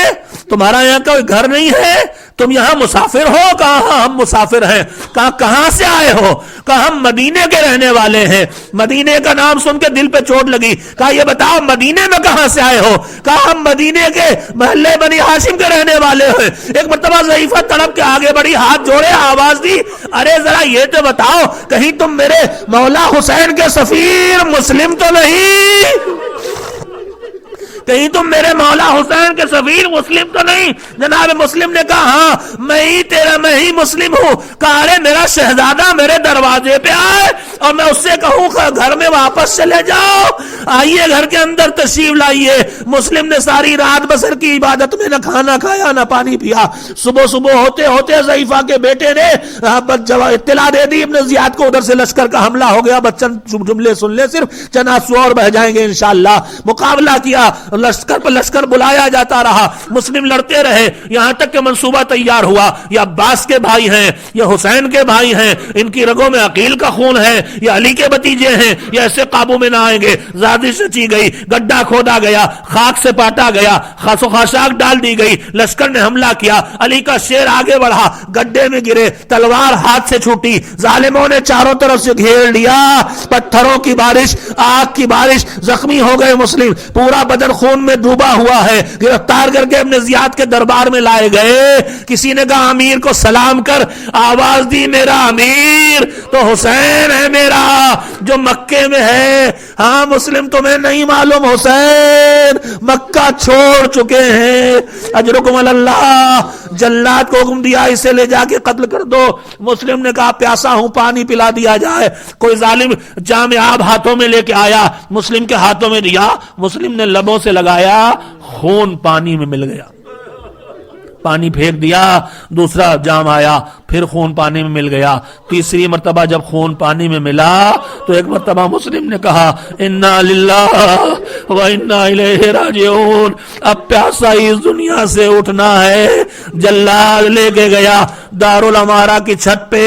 تمہارا یہاں کوئی گھر نہیں ہے؟ تم یہاں مسافر ہو؟ کہا ہم مسافر ہیں۔ کہا کہاں سے آئے ہو؟ کہا ہم مدینے کے رہنے والے ہیں۔ مدینے کا نام سن کے دل پہ چوٹ لگی۔ کہا یہ بتاؤ مدینے میں کہاں سے آئے ہو؟ کہا ہم مدینے کے محلے بنی ہاشم کے رہنے والے ہیں۔ ایک مرتبہ ضعیفہ تڑپ کے آگے بڑھی، ہاتھ جوڑے، آواز دی، ارے ذرا یہ تو بتاؤ کہیں تم میرے مولا حسین کے سفیر مسلم تو نہیں؟ کہیں تم میرے مولا حسین کے سفیر مسلم تو نہیں؟ جناب مسلم نے کہا ہاں میں ہی مسلم ہوں۔ کہا ارے میرا شہزادہ میرے دروازے پہ آئے اور میں اس سے کہوں گھر میں واپس چلے جاؤ، آئیے گھر کے اندر تشریف لائیے۔ مسلم نے ساری رات بسر کی عبادت میں نہ کھانا کھایا نہ پانی پیا۔ صبح ہوتے ہوتے ضعیفہ کے بیٹے نے اطلاع دے دی ابن زیاد کو، ادھر سے لشکر کا حملہ ہو گیا، بچن جملے سن لے، صرف چند آنسو اور بہ جائیں گے انشاءاللہ۔ مقابلہ کیا، لشکر پر لشکر بلایا جاتا رہا، مسلم لڑتے رہے، یہاں تک کہ منصوبہ تیار ہوا، یہ عباس کے بھائی ہیں، یہ حسین کے بھائی ہیں، ان کی رگوں میں عقیل کا خون ہے، یہ علی کے بھتیجے ہیں، یہ ایسے قابو میں نہ آئیں گے۔ سازش رچی گئی، گڈھا کھودا گیا، خاک سے پاٹا گیا، خاص و خاشاک ڈال دی گئی، لشکر نے حملہ کیا، علی کا شیر آگے بڑھا، گڈھے میں گرے، تلوار ہاتھ سے چھوٹی، ظالموں نے چاروں طرف سے گھیر لیا، پتھروں کی بارش، آگ کی بارش، زخمی ہو گئے مسلم، پورا بدن خون میں ڈوبا ہوا ہے، گرفتار کر کے ابن زیاد کے دربار میں لائے گئے۔ کسی نے کہا امیر کو سلام کر، آواز دی میرا امیر تو حسین ہے میرا جو مکے میں ہے۔ ہاں مسلم تمہیں نہیں معلوم، حسین مکہ چھوڑ چکے ہیں۔ اجرکم اللہ، جلاد کو حکم دیا اسے لے جا کے قتل کر دو۔ مسلم نے کہا پیاسا ہوں، پانی پلا دیا جائے۔ کوئی ظالم جام آب ہاتھوں میں لے کے آیا، مسلم کے ہاتھوں میں دیا، مسلم نے لبوں سے لگایا، خون پانی میں مل گیا، پانی پھینک دیا، دوسرا جام آیا، پھر خون پانی میں مل گیا، تیسری مرتبہ جب خون پانی میں ملا تو ایک مرتبہ مسلم نے کہا انا للہ و انا الیہ راجعون، اب پیاسا اس دنیا سے اٹھنا ہے۔ جلاد لے کے گیا دارالامارہ کی چھت پہ،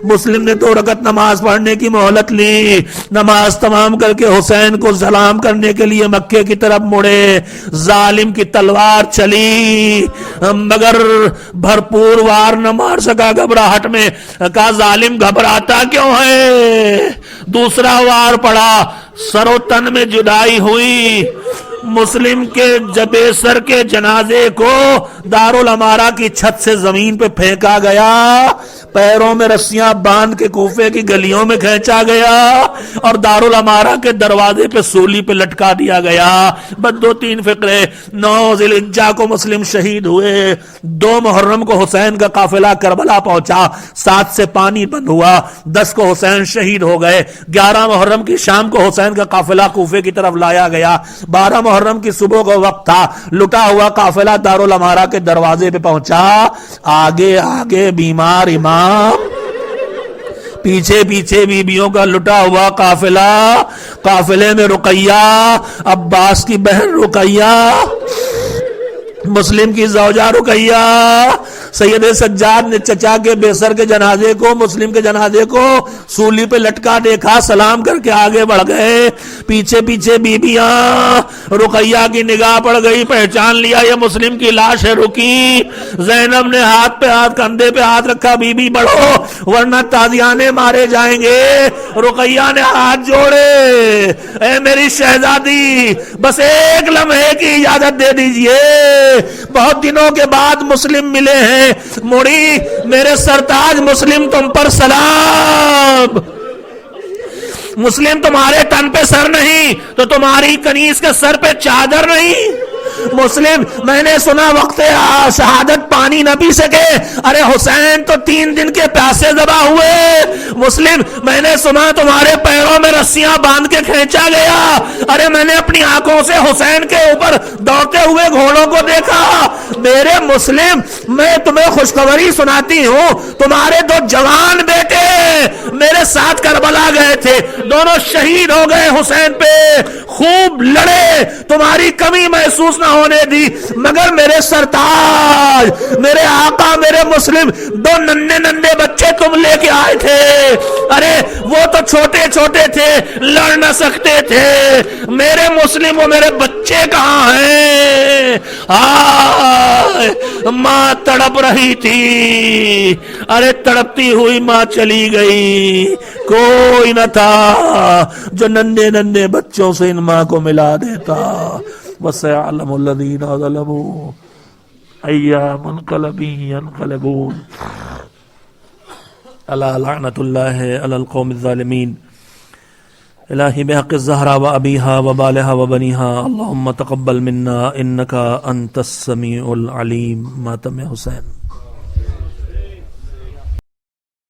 مسلم نے 2 رکعت نماز پڑھنے کی مہلت لی، نماز تمام کر کے حسین کو سلام کرنے کے لیے مکے کی طرف مڑے، ظالم کی تلوار چلی مگر بھرپور وار نہ مار سکا گھبراہٹ میں۔ کہا ظالم گھبراتا کیوں ہے؟ دوسرا وار پڑا، سر و تن میں جدائی ہوئی، مسلم کے جبے سر کے جنازے کو دارالامارہ کی چھت سے زمین پہ پھینکا گیا، پیروں میں رسیاں باندھ کے کوفے کی گلیوں میں کھینچا گیا اور دارالامارہ کے دروازے پہ سولی پہ لٹکا دیا گیا۔ بس 2-3 فقرے۔ 9 ذی الحجہ کو مسلم شہید ہوئے، 2 محرم کو حسین کا قافلہ کربلا پہنچا، 7 سے پانی بند ہوا، 10 کو حسین شہید ہو گئے، 11 محرم کی شام کو حسین کا قافلہ کوفے کی طرف لایا گیا، 12 محرم کی صبح کا وقت تھا، لٹا ہوا قافلہ دارالامارہ کے دروازے پہ پہنچا، آگے آگے بیمار امام، پیچھے پیچھے بیبیوں کا لٹا ہوا قافلہ، قافلے میں رقیہ، عباس کی بہن رقیہ، مسلم کی زوجہ رقیہ، سید سجاد نے چچا کے بے سر کے جنازے کو، مسلم کے جنازے کو سولی پہ لٹکا دیکھا، سلام کر کے آگے بڑھ گئے، پیچھے پیچھے بیبیاں، رقیہ کی نگاہ پڑ گئی، پہچان لیا یہ مسلم کی لاش ہے رکی۔ زینب نے ہاتھ پہ ہاتھ، کندھے پہ ہاتھ رکھا، بی بی بڑھو ورنہ تازیانے مارے جائیں گے۔ رقیہ نے ہاتھ جوڑے، اے میری شہزادی بس ایک لمحے کی اجازت دے دیجئے، بہت دنوں کے بعد مسلم ملے ہیں، موڑی میرے سرتاج مسلم تم پر سلام۔ مسلم تمہارے تن پہ سر نہیں تو تمہاری کنیز کے سر پہ چادر نہیں۔ مسلم میں نے سنا وقت شہادت پانی نہ پی سکے، ارے حسین تو 3 دن کے پیاسے ذبح ہوئے۔ مسلم میں نے سنا تمہارے پیروں میں رسیاں باندھ کے کھینچا گیا، ارے میں نے اپنی آنکھوں سے حسین کے اوپر دوڑتے ہوئے گھوڑوں کو دیکھا۔ میرے مسلم میں تمہیں خوشخبری سناتی ہوں، تمہارے 2 جوان بیٹے میرے ساتھ کربلا گئے تھے، دونوں شہید ہو گئے حسین پہ، خوب لڑے، تمہاری کمی محسوس نہ ہونے دی، مگر میرے سرتاج، میرے آقا، میرے مسلم 2 ننھے بچے تم لے کے آئے تھے، ارے وہ تو چھوٹے چھوٹے تھے، لڑ نہ سکتے تھے، میرے مسلم وہ میرے بچے کہاں ہیں؟ ماں تڑپ رہی تھی، ارے تڑپتی ہوئی ماں چلی گئی، کوئی نہ تھا جو ننھے ننھے بچوں سے ان ماں کو ملا دیتا۔ وَسَيَعْلَمُ الَّذِينَ ظَلَمُوا أَيَّ مُنقَلَبٍ يَنقَلِبُونَ۔ الا لعنت اللہ علی القوم الظالمین۔ الہی بحق الزہرا و ابیہا و بالہا و بنیہا اللہم تقبل منا انکا انت السمیع العلیم۔ ماتم حسین۔